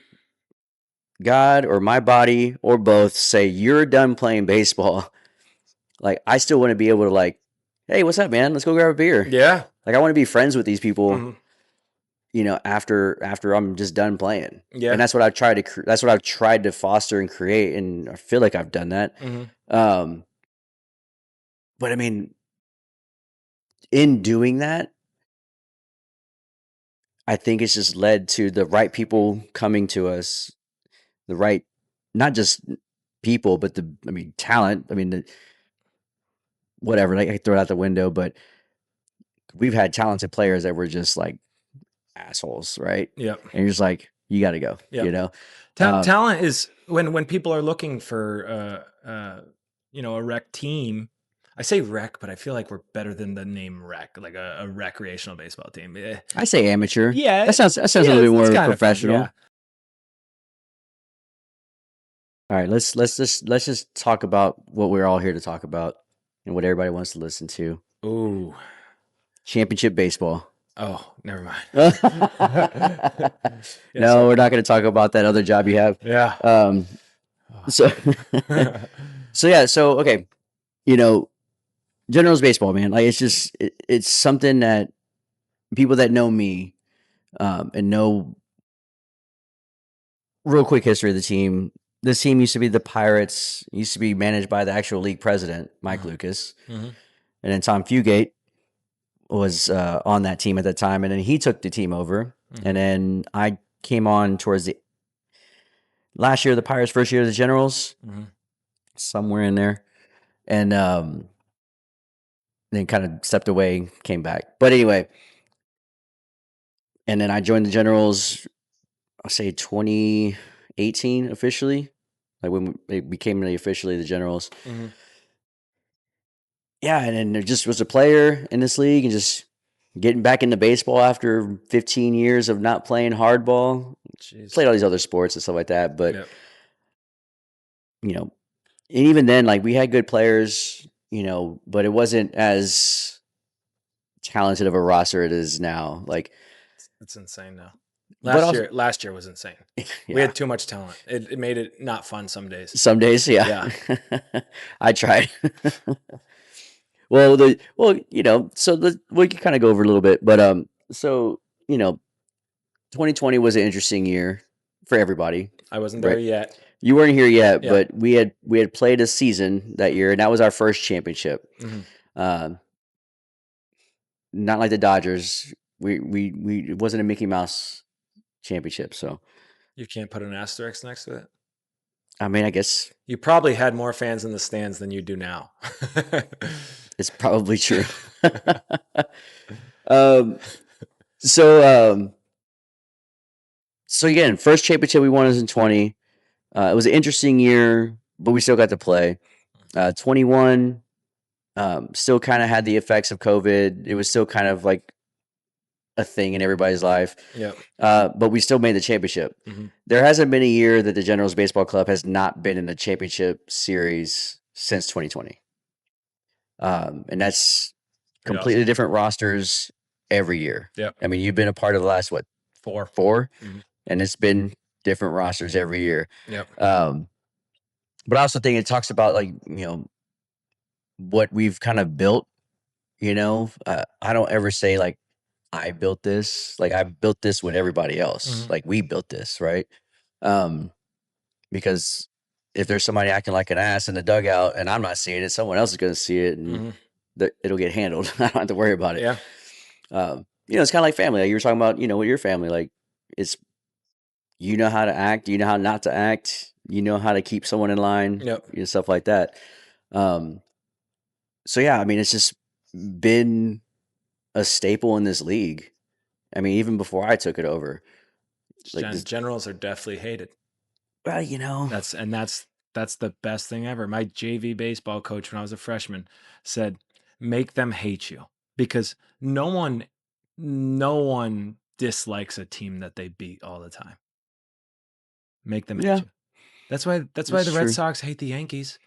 God or my body or both say you're done playing baseball, like I still want to be able to like, hey, what's up, man? Let's go grab a beer. Yeah. Like I want to be friends with these people, Mm-hmm. you know, after I'm just done playing. Yeah. And that's what I've tried to that's what I've tried to foster and create, and I feel like I've done that. Mm-hmm. Um, but I mean, in doing that, I think it's just led to the right people coming to us, the right, not just people, but talent. I mean, whatever, like I throw it out the window, but we've had talented players that were just like assholes, right? Yep. And you're just like, you got to go, Yep. you know? Talent is when people are looking for a rec team. I say rec, but I feel like we're better than the name rec, like a recreational baseball team. I say amateur. Yeah. That sounds a little bit more kind of fun, professional. yeah. All right, let's just talk about what we're all here to talk about and what everybody wants to listen to. Ooh. Championship baseball. Oh, never mind. No, we're not going to talk about that other job you have. Yeah. So okay, you know, Generals baseball, man. Like it's something that people that know me and know real quick history of the team. This team used to be the Pirates. Used to be managed by the actual league president, Mike Lucas, Mm-hmm. and then Tom Fugate was on that team at that time, and then he took the team over, and then I came on towards the last year of the Pirates, first year of the Generals, somewhere in there, and then kind of stepped away, came back. But anyway, and then I joined the Generals, I'll say 2018 officially, like when they became officially the Generals. Mm-hmm. Yeah, and then there just was a player in this league and just getting back into baseball after 15 years of not playing hardball. Jeez. Played all these other sports and stuff like that, but Yep. you know, and even then, like we had good players, you know, but it wasn't as talented of a roster it is now. Like It's insane now. but Last year was insane. yeah. We had too much talent. It made it not fun some days. Some days, yeah. Yeah. I tried. you know, so we can kind of go over a little bit, but so you know, 2020 was an interesting year for everybody. I wasn't there Right. yet. You weren't here yet, Yeah. but we had played a season that year, and that was our first championship. Mhm. Not like the Dodgers. It wasn't a Mickey Mouse championship, so You can't put an asterisk next to it. I mean, I guess You probably had more fans in the stands than you do now. it's probably true. Um, So, so again, first championship we won was in 20. It was an interesting year, but we still got to play. 21, still kind of had the effects of COVID. It was still kind of like a thing in everybody's life. Yep. But we still made the championship. Mm-hmm. There hasn't been a year that the Generals Baseball Club has not been in the championship series since 2020. And that's Pretty completely awesome. different rosters every year. Yep. I mean, you've been a part of the last, what, 4. four? Mm-hmm. And it's been different rosters every year. Yep. Um, but I also think it talks about, like, what we've kind of built. I don't ever say, like, I built this. Like, I built this with everybody else. Mm-hmm. Like, we built this, right? Um, because if there's somebody acting like an ass in the dugout and I'm not seeing it, someone else is going to see it, and Mm-hmm. it'll get handled. I don't have to worry about it. Yeah. It's kind of like family. Like you were talking about, with your family. Like, it's you know how to act, you know how not to act, you know how to keep someone in line, Yep. stuff like that. Um, so yeah, I mean, it's just been a staple in this league. I mean, even before I took it over, like this. Generals are definitely hated. Well, That's the best thing ever. My JV baseball coach when I was a freshman said, "Make them hate you because no one dislikes a team that they beat all the time. Make them hate Yeah, you." That's why that's the Red true. Sox hate the Yankees.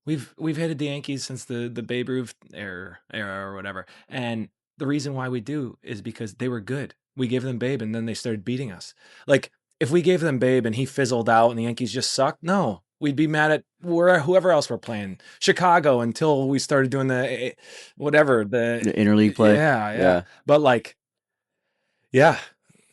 We've hated the Yankees since the Babe Ruth era or whatever. And the reason why we do is because they were good. We gave them Babe and then they started beating us. Like if we gave them Babe and he fizzled out and the Yankees just sucked, no, we'd be mad at whoever else we're playing. Chicago until we started doing the whatever the The interleague play. yeah. Yeah. But like yeah.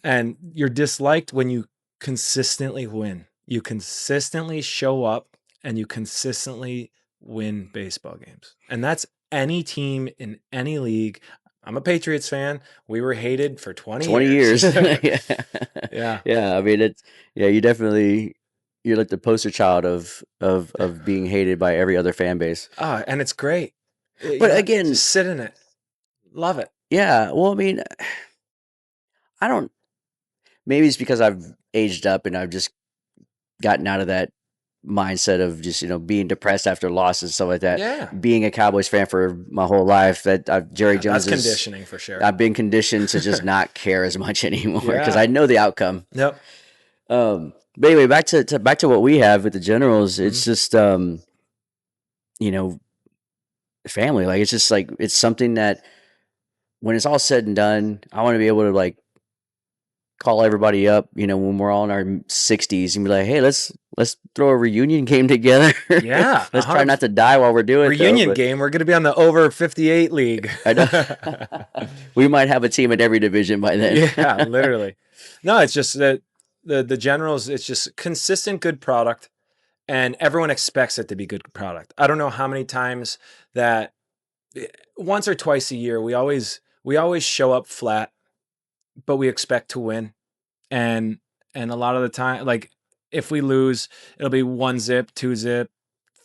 And you're disliked when you consistently win. You consistently show up and you consistently win baseball games. And that's any team in any league. I'm a Patriots fan. We were hated for 20 20 years. years. Yeah. Yeah. Yeah. I mean, yeah, you're like the poster child of being hated by every other fan base. And it's great. But again, Just sit in it. Love it. yeah, well, I mean, I don't, maybe it's because I've aged up and I've just gotten out of that mindset of just, being depressed after losses and stuff like that. Yeah. Being a Cowboys fan for my whole life, that Jerry Yeah, that's Jones is, conditioning for sure. I've been conditioned to just not care as much anymore because Yeah. I know the outcome. Yep. But anyway, back to what we have with the Generals. It's Mhm. just, you know, family. Like, it's just like, it's something that when it's all said and done, I want to be able to, like, call everybody up, when we're all in our 60s and be like, hey, let's throw a reunion game together. Yeah. Let's try not to die while we're doing it, though. Reunion But game. We're going to be on the over 58 league. I know we might have a team in every division by then. Yeah, literally. No, it's just that the Generals, it's just consistent good product and everyone expects it to be good product. I don't know how many times that once or twice a year we always show up flat, but we expect to win. And a lot of the time, like if we lose, it'll be 1-zip, 2-zip,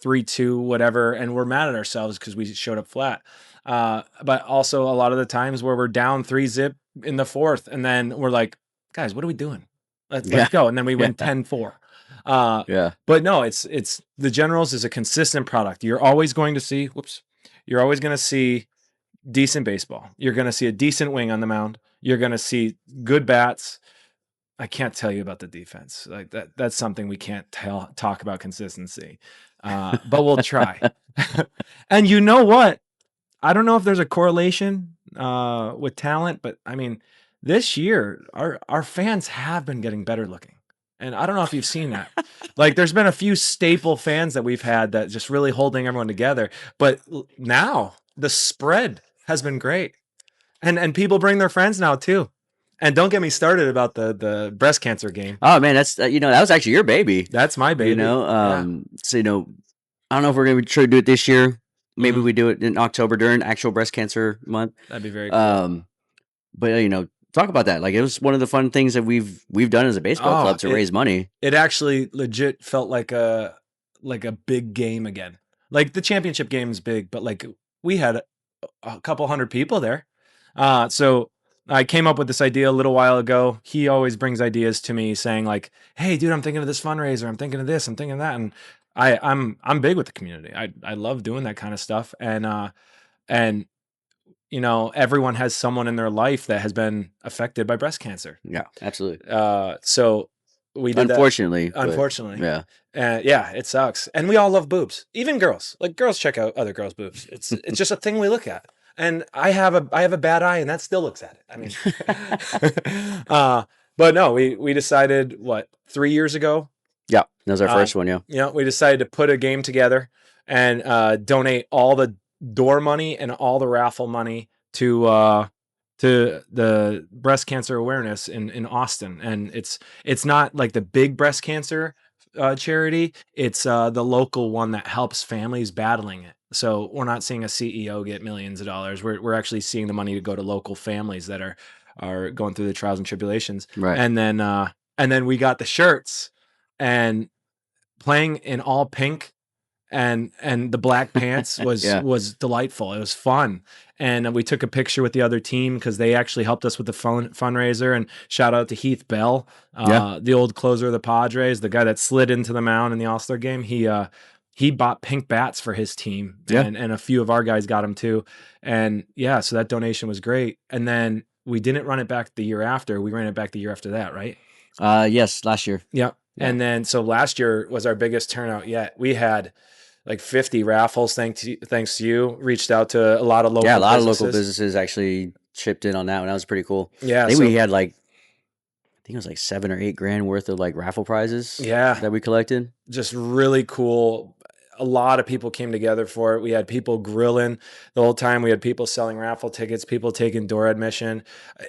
3-2, whatever, and we're mad at ourselves because we showed up flat. But also a lot of the times where we're down 3-zip in the fourth, and then we're like, guys, what are we doing? Let's Yeah. go, and then we Yeah. win 10-4. Uh, Yeah. but no, it's the Generals is a consistent product. You're always going to see, you're always going to see decent baseball. You're going to see a decent wing on the mound. You're going to see good bats. I can't tell you about the defense. Like that's something we can't talk about consistency. But we'll try. And you know what? I don't know if there's a correlation with talent, but I mean, this year our fans have been getting better looking. And I don't know if you've seen that. Like there's been a few staple fans that we've had that just really holding everyone together, but now the spread has been great. And people bring their friends now too. And don't get me started about the breast cancer game. Oh man, that's that was actually your baby. That's my baby. Yeah. So I don't know if we're gonna try to do it this year. Maybe Mhm. we do it in October during actual breast cancer month. That'd be very cool. But talk about that. Like, it was one of the fun things that we've done as a baseball club to raise money. It actually legit felt like a big game again. Like the championship game is big, but like we had a couple hundred people there. So I came up with this idea a little while ago. He always brings ideas to me saying like, "Hey, dude, I'm thinking of this fundraiser. I'm thinking of this. I'm thinking of that." And I'm big with the community. I love doing that kind of stuff. And everyone has someone in their life that has been affected by breast cancer. Yeah, absolutely. So we did that. Unfortunately, but Unfortunately, yeah. yeah, it sucks. And we all love boobs, even girls. Like girls check out other girls' boobs. It's just a thing we look at. And I have a bad eye, and that still looks at it. I mean, uh, but no, we decided what 3 years ago. Yeah, that was our first one, yeah. We decided to put a game together and donate all the door money and all the raffle money to the breast cancer awareness in Austin. And it's not like the big breast cancer charity. It's the local one that helps families battling it. So we're not seeing a CEO get millions of dollars. We're actually seeing the money to go to local families that are going through the trials and tribulations. Right. And then we got the shirts, and playing in all pink and the black pants was Yeah. was delightful. It was fun. And we took a picture with the other team because they actually helped us with the fundraiser. And shout out to Heath Bell, Yeah. the old closer of the Padres, the guy that slid into the mound in the All-Star game. He bought pink bats for his team, Yeah. and a few of our guys got them too. And yeah, so that donation was great. And then we didn't run it back the year after. We ran it back the year after that, right? Yes, last year. Yep. Yeah. And then so last year was our biggest turnout yet. We had like 50 raffles. Thanks to you. Reached out to a lot of local Yeah, a lot of local businesses. businesses actually chipped in on that one. That was pretty cool. Yeah. I think So we had like, I think it was like 7 or 8 grand worth of like raffle prizes yeah, that we collected. just really cool. A lot of people came together for it. We had people grilling the whole time. We had people selling raffle tickets, people taking door admission.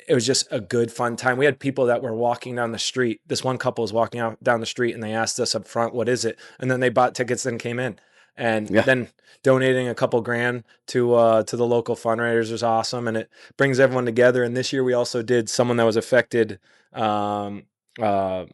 It was just a good, fun time. We had people that were walking down the street. This one couple was walking out down the street, and they asked us up front, "What is it?" And then they bought tickets and came in. And Yeah. then donating a couple grand to the local fundraisers is awesome, and it brings everyone together. And this year we also did someone that was affected. Um, uh,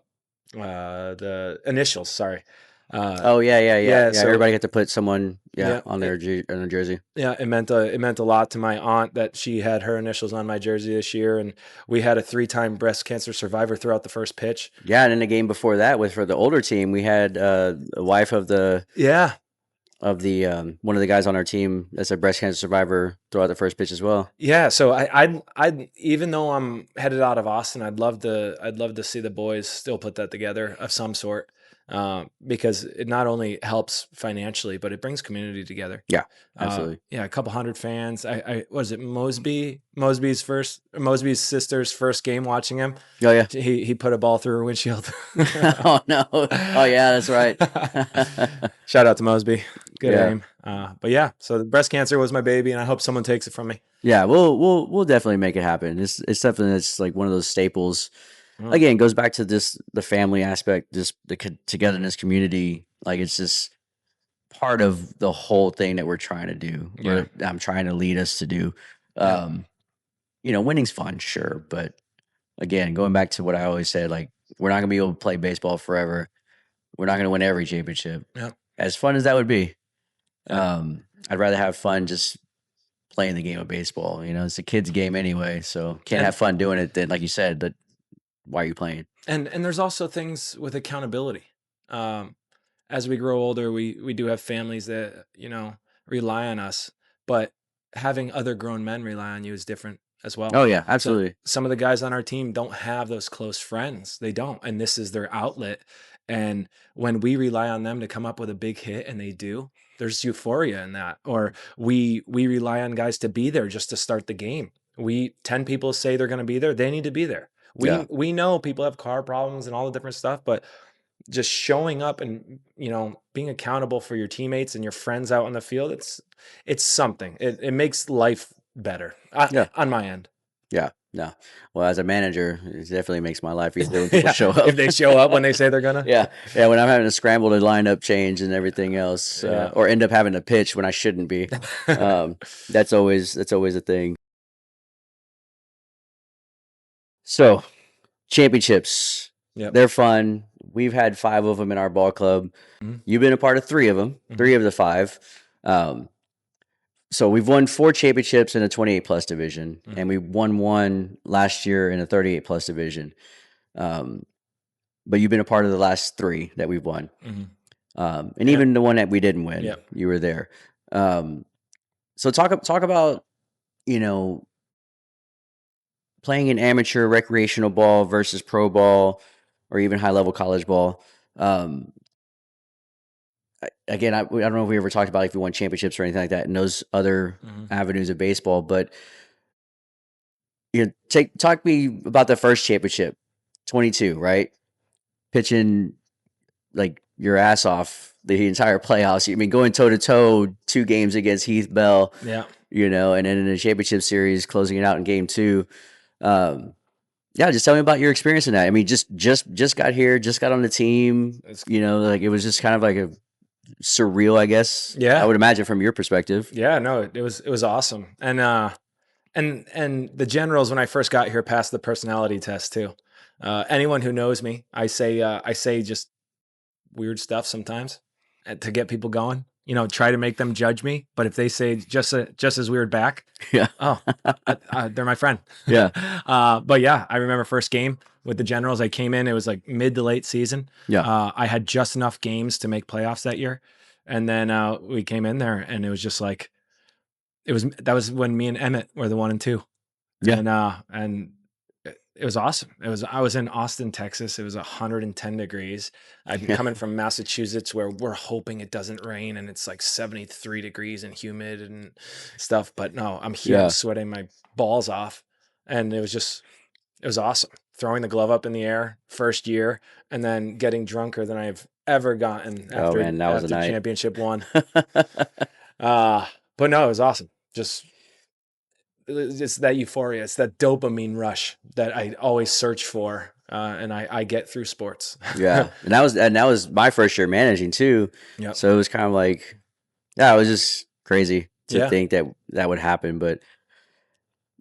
the initials, sorry. Oh yeah, yeah, yeah, Yeah, yeah. so Everybody had to put someone, yeah, yeah, on their on their jersey. yeah, it meant a lot to my aunt that she had her initials on my jersey this year, and we had a 3-time breast cancer survivor throughout the first pitch. Yeah, and in the game before that was for the older team. We had a wife Yeah, of the one of the guys on our team that's a breast cancer survivor throughout the first pitch as well. yeah. So I'd even though I'm headed out of Austin, I'd love to see the boys still put that together of some sort, because it not only helps financially, but it brings community together. Yeah, absolutely. Yeah, a couple hundred fans. I was it Mosby's sister's first game watching him. Oh yeah. He put a ball through her windshield. Oh no. Oh yeah, that's right. Shout out to Mosby. Good Yeah. aim. But yeah, so the breast cancer was my baby, and I hope someone takes it from me. Yeah, we'll definitely make it happen. It's something that's like one of those staples. Mm, Again, goes back to the family aspect, just the togetherness community. Like it's just part of the whole thing that we're trying to do. yeah, I'm trying to lead us to do. yeah, Um, winning's fun, sure, but again, going back to what I always said, like we're not gonna be able to play baseball forever. We're not gonna win every championship. yeah, As fun as that would be, yeah. I'd rather have fun just playing the game of baseball. It's a kid's game anyway, so can't And have fun doing it. Then, like you said, that why are you playing? and there's also things with accountability. Um, as we grow older, we do have families that rely on us, but having other grown men rely on you is different as well. Oh yeah, So absolutely. some of the guys on our team don't have those close friends. They don't, and this is their outlet. And when we rely on them to come up with a big hit, and they do, there's euphoria in that. Or we rely on guys to be there just to start the game. We 10 people say they're going to be there, they need to be there. Yeah, We know people have car problems and all the different stuff, but just showing up and being accountable for your teammates and your friends out on the field, it's something. It makes life better yeah, on my end. yeah. No, well, as a manager, it definitely makes my life easier when people Yeah, show if up. they show up when they say they're gonna. Yeah, yeah. When I'm having to scramble to line up change and everything else, Yeah. or end up having to pitch when I shouldn't be, um, that's always a thing. So championships, Yep. they're fun. We've had 5 of them in our ball club. Mhm. You've been a part of 3 of them, Mhm. 3 of the 5. Um, So we've won 4 championships in a 28 plus division, Mhm. and we won one last year in a 38 plus division. Um, but you've been a part of the last 3 that we've won, Mhm. and Yeah. even the one that we didn't win, Yep. you were there. Um, so talk about you know playing an amateur recreational ball versus pro ball, or even high level college ball. Um, Again, I don't know if we ever talked about if we won championships or anything like that in those other Mhm. avenues of baseball, but talk to me about the first championship, 22, right? Pitching like your ass off the entire playoffs. I mean, going toe to toe, 2 games against Heath Bell, Yeah. and then in the championship series, closing it out in game 2. Um, yeah, just tell me about your experience in that. I mean, just got here, just got on the team. It's Like it was just kind of like a surreal, I guess. I yeah. would imagine from your perspective. Yeah, no, it was awesome. And the generals when I first got here passed the personality test too. Anyone who knows me, I say just weird stuff sometimes to get people going. Try to make them judge me. But if they say just as weird back, Yeah, oh, they're my friend. yeah, But yeah, I remember first game with the Generals. I came in. It was like mid to late season. yeah, I had just enough games to make playoffs that year, and then we came in there, and it was just like that was when me and Emmett were the 1 and 2, yeah, and it was awesome. I was in Austin, Texas. It was 110 degrees. I'm yeah, coming from Massachusetts where we're hoping it doesn't rain and it's like 73 degrees and humid and stuff. But no, I'm here. I'm yeah. sweating my balls off. And it was awesome. Throwing the glove up in the air first year and then getting drunker than I've ever gotten Oh after man, that was a after night. championship one. But no, it was awesome. Just it's that euphoria. It's that dopamine rush that I always search for, and I get through sports. Yeah, and that was my first year managing too. Yep. So it was kind of like, yeah, it was just crazy to Yeah. think that that would happen. But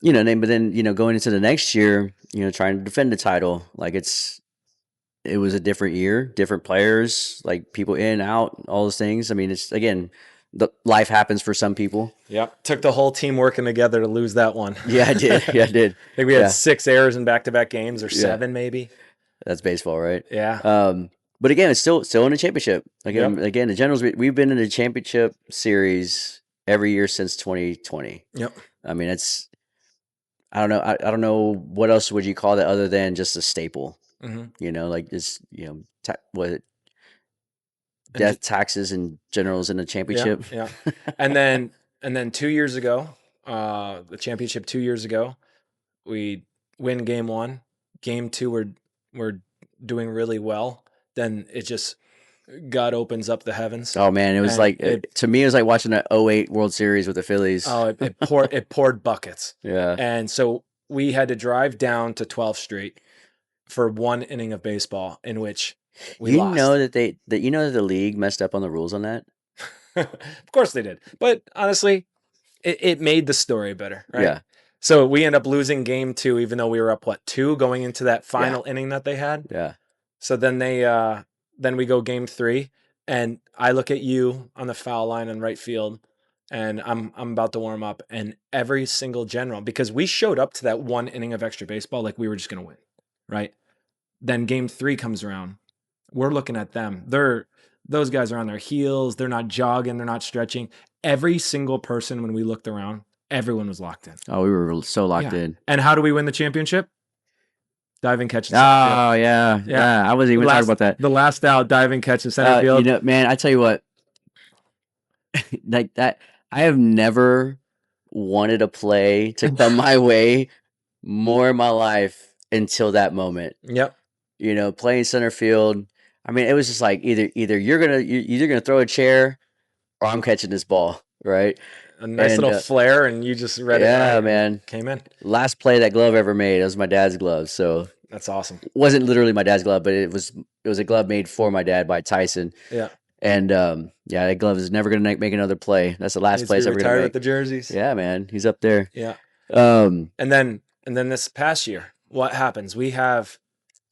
but then going into the next year, trying to defend the title, like it was a different year, different players, like people in, out, all those things. I mean, it's again, the life happens for some people. Yep. Took the whole team working together to lose that one. Yeah, I did. Yeah, I I did. think we had Yeah, 6 errors in back-to-back games or yeah. 7 maybe. That's baseball, right? Yeah. But again, it's still in the championship. Yep. Again, the Generals. We've been in the championship series every year since 2020. Yep. I mean, it's I don't know. I don't know what else would you call that other than just a staple. Hmm. Like it's what And death, taxes, and Generals in the yeah, championship. yeah. And then 2 years ago, the championship 2 years ago, we win game one. Game two, we're doing really well. Then it just God opens up the heavens, Oh man, it was and like to me, it was like watching the '08 World Series with the Phillies. it poured buckets, Yeah, and so we had to drive down to 12th Street for 1 inning of baseball in which we you know lost. that the league messed up on the rules on that. Of course they did, but honestly, it made the story better, right? Yeah, So we end up losing game two, even though we were up what 2 going into that yeah, final inning that they had. yeah. So then we go game three, and I look at you on the foul line in right field, and I'm about to warm up, and every single general, because we showed up to that 1 inning of extra baseball like we were just gonna win, right? Then game three comes around. We're looking at them. Those guys are on their heels. They're not jogging. They're not stretching. Every single person when we looked around, everyone was locked in. Oh, we were so locked Yeah. in. And how do we win the championship? Diving catch in center field. Oh yeah, Yeah. yeah. I wasn't even talking about that. The last out, diving catch in center field. Man, I tell you what, like that, I have never wanted a play to come my way more in my life until that moment. Yep. Playing center field. I mean, it was just like either you're either gonna throw a chair or I'm catching this ball, right? A nice And little flare, and you just read it yeah, right and man. came in. Last play that glove ever made, it was my dad's glove. So That's awesome. it wasn't literally my dad's glove, but it was a glove made for my dad by Tyson. Yeah. And yeah, that glove is never gonna make another play. That's the last Needs play to it's be ever gonna retired with make. the jerseys. Yeah, man, he's up there. Yeah. Um, And then this past year, what happens? We have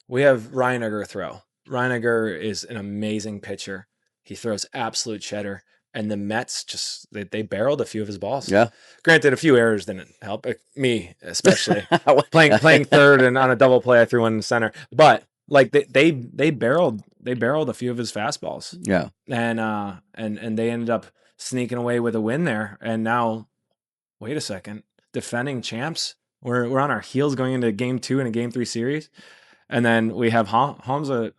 Reiniger throw. Reiniger is an amazing pitcher. He throws absolute cheddar. and the Mets just they barreled a few of his balls. Yeah. Granted, a few errors didn't help me, especially playing third and on a double play, I threw one in the center. But like they barreled a few of his fastballs, Yeah. and they ended up sneaking away with a win there. And now, wait a second, defending champs. We're on our heels going into Game 2 in a Game 3 series, and then we have Hamza.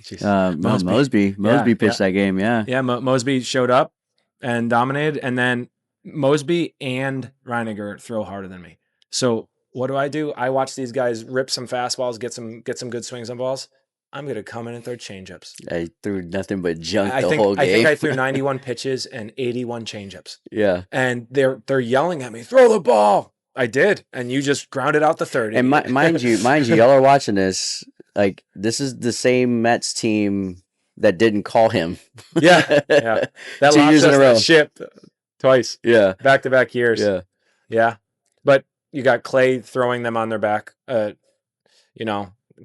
Jeez, Mosby. Mosby pitched that game. Yeah. Yeah, Mosby showed up and dominated, and then Mosby and Reiniger throw harder than me. So what do? I watch these guys rip some fastballs, get some good swings on balls. I'm gonna come in and throw changeups. I threw nothing but junk I the think whole I think game. I threw 91 pitches and 81 changeups. Yeah. And they're yelling at me, throw the ball. I did, and you just grounded out the 30. And mind you, y'all are watching this. Like, this is the same Mets team that didn't call him. Yeah. That 2 years in a row. Ship twice. Yeah. Back-to-back years. Yeah. Yeah. But you got Clay throwing them on their back.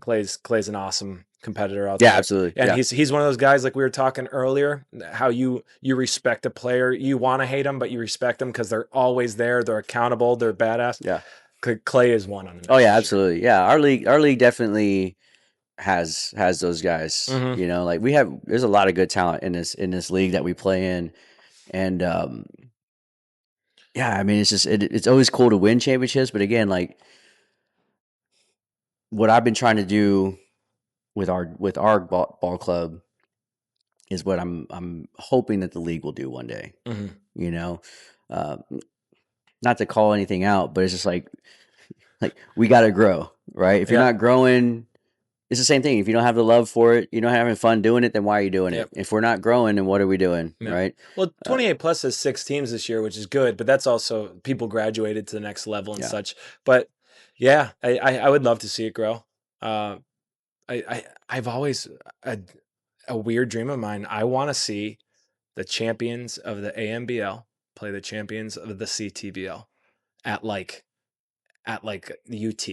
Clay's an awesome competitor out there. Yeah, absolutely. And he's one of those guys, like we were talking earlier, how you respect a player. You want to hate them, but you respect them because they're always there. They're accountable. They're badass. Yeah. Clay is one on them. Oh yeah, absolutely. Yeah, our league definitely has those guys. Mhm. Like there's a lot of good talent in this league that we play in, and yeah, I mean it's just it's always cool to win championships, but again, like what I've been trying to do with our ball club is what I'm hoping that the league will do one day. Mhm. Uh, not to call anything out, but it's just like we got to grow, right? If you're not growing, it's the same thing. If you don't have the love for it, you're not having fun doing it, then why are you doing it? If we're not growing, then what are we doing, right? Well, 28 plus has 6 teams this year, which is good, but that's also people graduated to the next level and such. But yeah, I would love to see it grow. I've always a weird dream of mine. I want to see the champions of the AMBL play the champions of the CTBL at like the UT,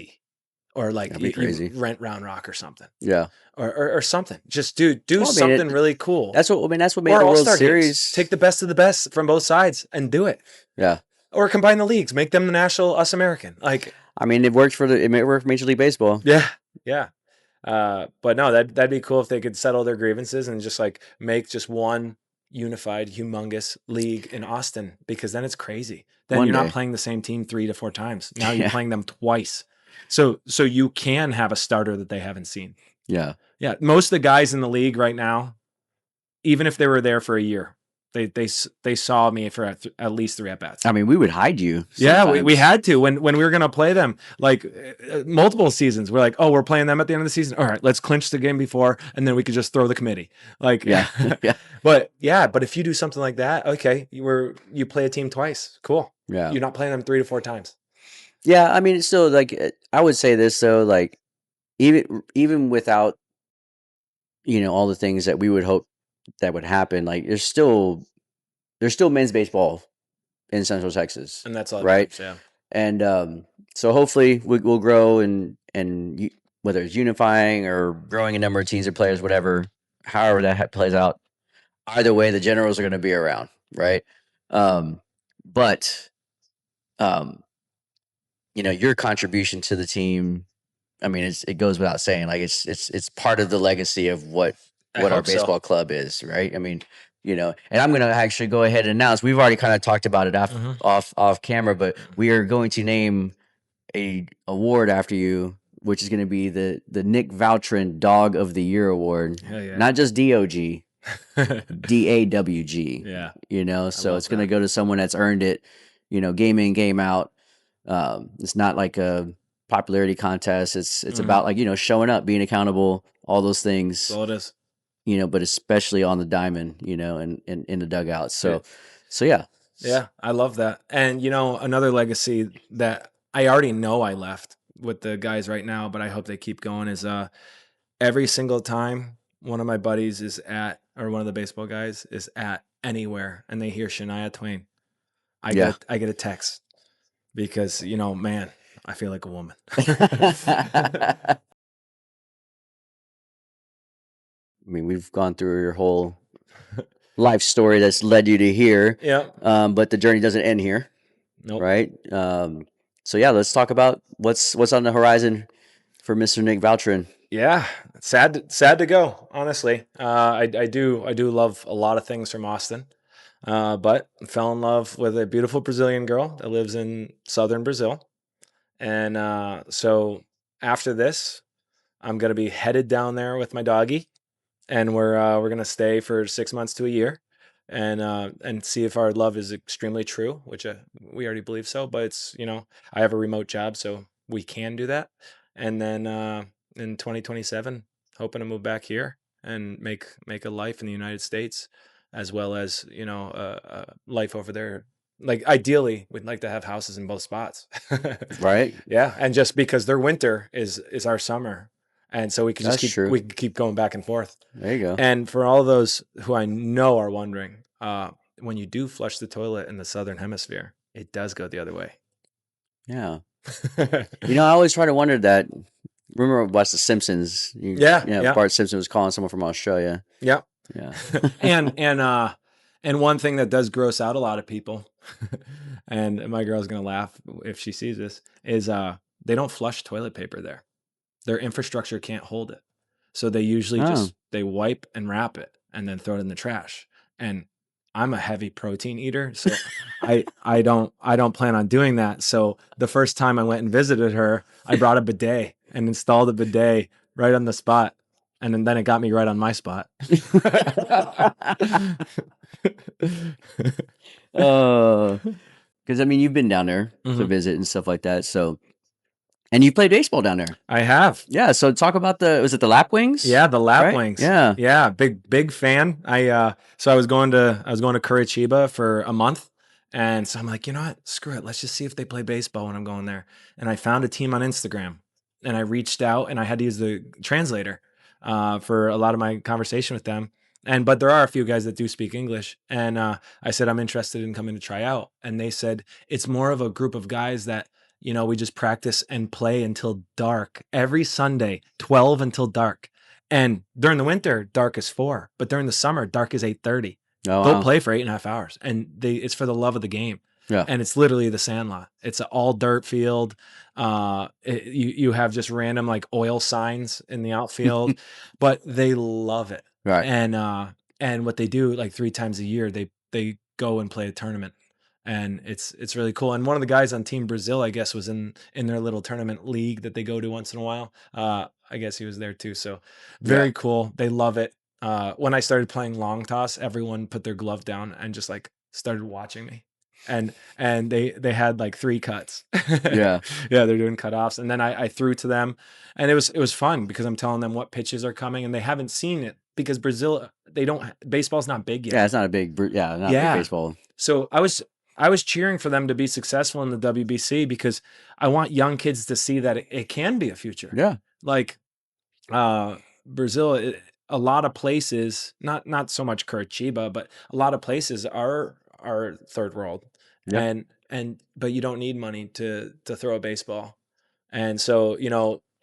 or like That'd be crazy. you rent Round Rock or something. Yeah. Or something. Just do something really cool. That's what made the World All-Star Series. Games. Take the best of the best from both sides and do it. Yeah. Or combine the leagues, make them the National Us American. Like, I mean, it worked for Major League Baseball. Yeah. But no, that'd be cool if they could settle their grievances and just like make just one unified, humongous league in Austin, because then it's crazy. Then you're not playing the same team 3 to 4 times. Now you're playing them twice. So you can have a starter that they haven't seen. Yeah. Yeah. Most of the guys in the league right now, even if they were there for a year, they saw me for at least 3 at-bats. I mean, we would hide you. Yeah, we had to when we were going to play them, like multiple seasons. We're like, oh, we're playing them at the end of the season. All right, let's clinch the game before, and then we could just throw the committee. Like, yeah. But if you do something like that, okay, you play a team twice. Cool. Yeah. You're not playing them 3 to 4 times. Yeah, I mean, it's still like I would say this though, like even without all the things that we would hope that would happen, like there's still men's baseball in Central Texas, And that's all it right? matters, yeah. And so hopefully we'll grow and whether it's unifying or growing a number of teams or players, whatever, however that plays out, either way, the Generals are going to be around, right? But your contribution to the team, I mean, it goes without saying. Like it's part of the legacy of what our baseball club is, right? I mean, and I'm going to actually go ahead and announce. We've already kind of talked about it off camera, but we are going to name a award after you, which is going to be the Nick Vautrin Dog of the Year Award. Hell yeah. Not just DOG, DAWG. Yeah. So it's going to go to someone that's earned it. Game in, game out. It's not like a popularity contest. It's about like showing up, being accountable, all those things. That's all it is. But especially on the diamond, and in the dugout. So yeah. Yeah, I love that. And another legacy that I already know I left with the guys right now, but I hope they keep going, is every single time one of my buddies is at, or one of the baseball guys is at anywhere, and they hear Shania Twain, I get a text, because man, I feel like a woman. I mean, we've gone through your whole life story that's led you to here. Yeah. But the journey doesn't end here, Nope. right? So yeah, let's talk about what's on the horizon for Mr. Nick Vautrin. Yeah, sad to go. Honestly, I do love a lot of things from Austin, but fell in love with a beautiful Brazilian girl that lives in southern Brazil, and so after this, I'm gonna be headed down there with my doggy, and we're gonna stay for 6 months to a year, and see if our love is extremely true, which we already believe so. But it's I have a remote job, so we can do that. And then in 2027, hoping to move back here and make a life in the United States, as well as life over there. Like ideally, we'd like to have houses in both spots. Right? Yeah, and just because their winter is our summer, and so That's true. we could keep going back and forth. There you go. And for all those who I know are wondering, when you do flush the toilet in the southern hemisphere, it does go the other way. Yeah. I always try to wonder that. Remember, I watched The Simpsons. Yeah, yeah, Bart Simpson was calling someone from Australia. yeah. Yeah. And one thing that does gross out a lot of people, and my girl's gonna laugh if she sees this, is they don't flush toilet paper there. Their infrastructure can't hold it. So they usually Oh. just they wipe and wrap it and then throw it in the trash. And I'm a heavy protein eater, so I don't plan on doing that. So the first time I went and visited her, I brought a bidet and installed a bidet right on the spot. And then it got me right on my spot. Because I mean, you've been down there to Mhm. visit and stuff like that. So, and you played baseball down there. I have. Yeah. So talk about was it the lapwings? Yeah, the Right? lapwings. Yeah. Yeah, big fan. So I was going to Curitiba for a month, and so I'm like, you know what? Screw it. Let's just see if they play baseball when I'm going there. And I found a team on Instagram, and I reached out, and I had to use the translator for a lot of my conversation with them. But there are a few guys that do speak English, and I said I'm interested in coming to try out, and they said it's more of a group of guys that we just practice and play until dark every Sunday, 12 until dark. And during the winter, dark is 4, but during the summer, dark is 8:30. Oh They'll wow. play for 8.5 hours, and it's for the love of the game. Yeah. And it's literally the Sandlot. It's an all dirt field. You have just random like oil signs in the outfield, but they love it. Right. And what they do like 3 times a year, they go and play a tournament, and it's really cool. And one of the guys on Team Brazil, I guess, was in their little tournament league that they go to once in a while. I guess he was there too. So Yeah. very cool. They love it. When I started playing long toss, everyone put their glove down and just like started watching me. And they had like 3 cuts. Yeah. Yeah, they're doing cutoffs. And then I threw to them, and it was fun because I'm telling them what pitches are coming, and they haven't seen it because Brazil, they don't baseball's not big Yeah. yet. It's not a big. Yeah. Not a big Yeah. baseball. So I was cheering for them to be successful in the WBC because I want young kids to see that it can be a future. Yeah. Like Brazil, a lot of places, not so much Curitiba, but a lot of places are third world, Yeah. and but you don't need money to throw a baseball. And so,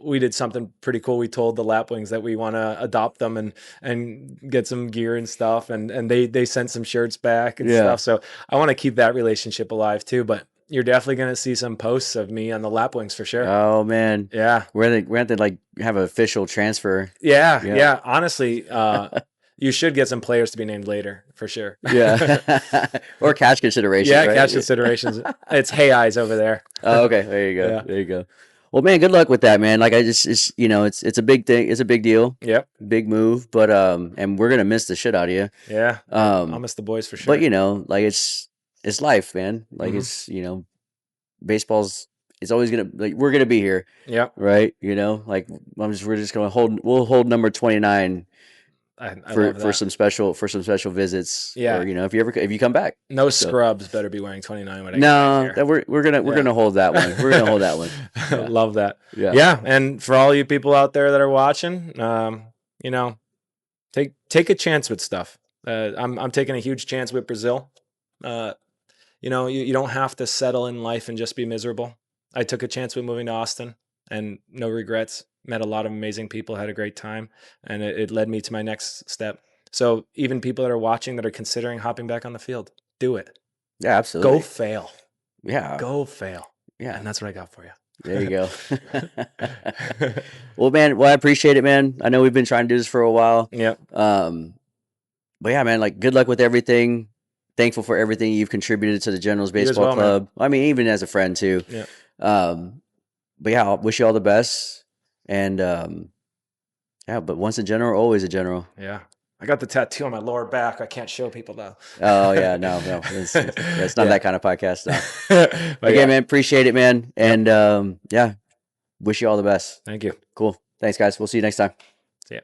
we did something pretty cool. We told the Lapwings that we want to adopt them and get some gear and stuff, and they sent some shirts back and Yeah. stuff. So I want to keep that relationship alive too. But you're definitely going to see some posts of me on the Lapwings for sure. Oh man. Yeah. We have to like have an official transfer. Yeah, Yeah. yeah. Honestly, you should get some players to be named later for sure. Yeah. Or cash considerations, Yeah, catch right? considerations. It's Hey Eyes over there. Oh, okay. There you go. Yeah. There you go. Well, man, good luck with that, man. Like I just, it's a big thing. It's a big deal, Yep. big move. But and we're gonna miss the shit out of you. Yeah. I'll Um, miss the boys for but sure. like it's life, man. Like Hmm. it's baseball's. It's always gonna like we're gonna be here, Yep. right? Like we're just gonna we'll hold number 29 I for love that. for some special visits, or Yeah. if you come back. No So scrubs better be wearing 29 when I get back no, here. that we're Yeah. gonna hold that one. We're gonna hold that one. Yeah, Love that. yeah, Yeah. And for all you people out there that are watching, you know, take a chance with stuff. I'm taking a huge chance with Brazil. Uh, you don't have to settle in life and just be miserable. I took a chance with moving to Austin and no regrets. Met a lot of amazing people, had a great time, and it led me to my next step. So even people that are watching that are considering hopping back on the field, do it. Yeah, Go absolutely. fail. Yeah. Go fail. Yeah. And that's what I got for There you you. go. Well, man, well, I appreciate it, man. I know we've been trying to do this for a while. Yep. Um, but yeah, man, like good luck with everything. Thankful for everything you've contributed to the Generals You as Baseball well, man. Club. I mean, even as a friend too. Yeah. Um, but yeah, I wish you all the best. And yeah, but once a general, always a general. Yeah. I got the tattoo on my lower back. I can't show people though. Oh yeah, no, it's not Yeah. that kind of podcast now. But Again, yeah. man, appreciate it, man. Yep. And yeah, wish you all the best. Thank you. Cool. Thanks, guys. We'll see you next time. See ya.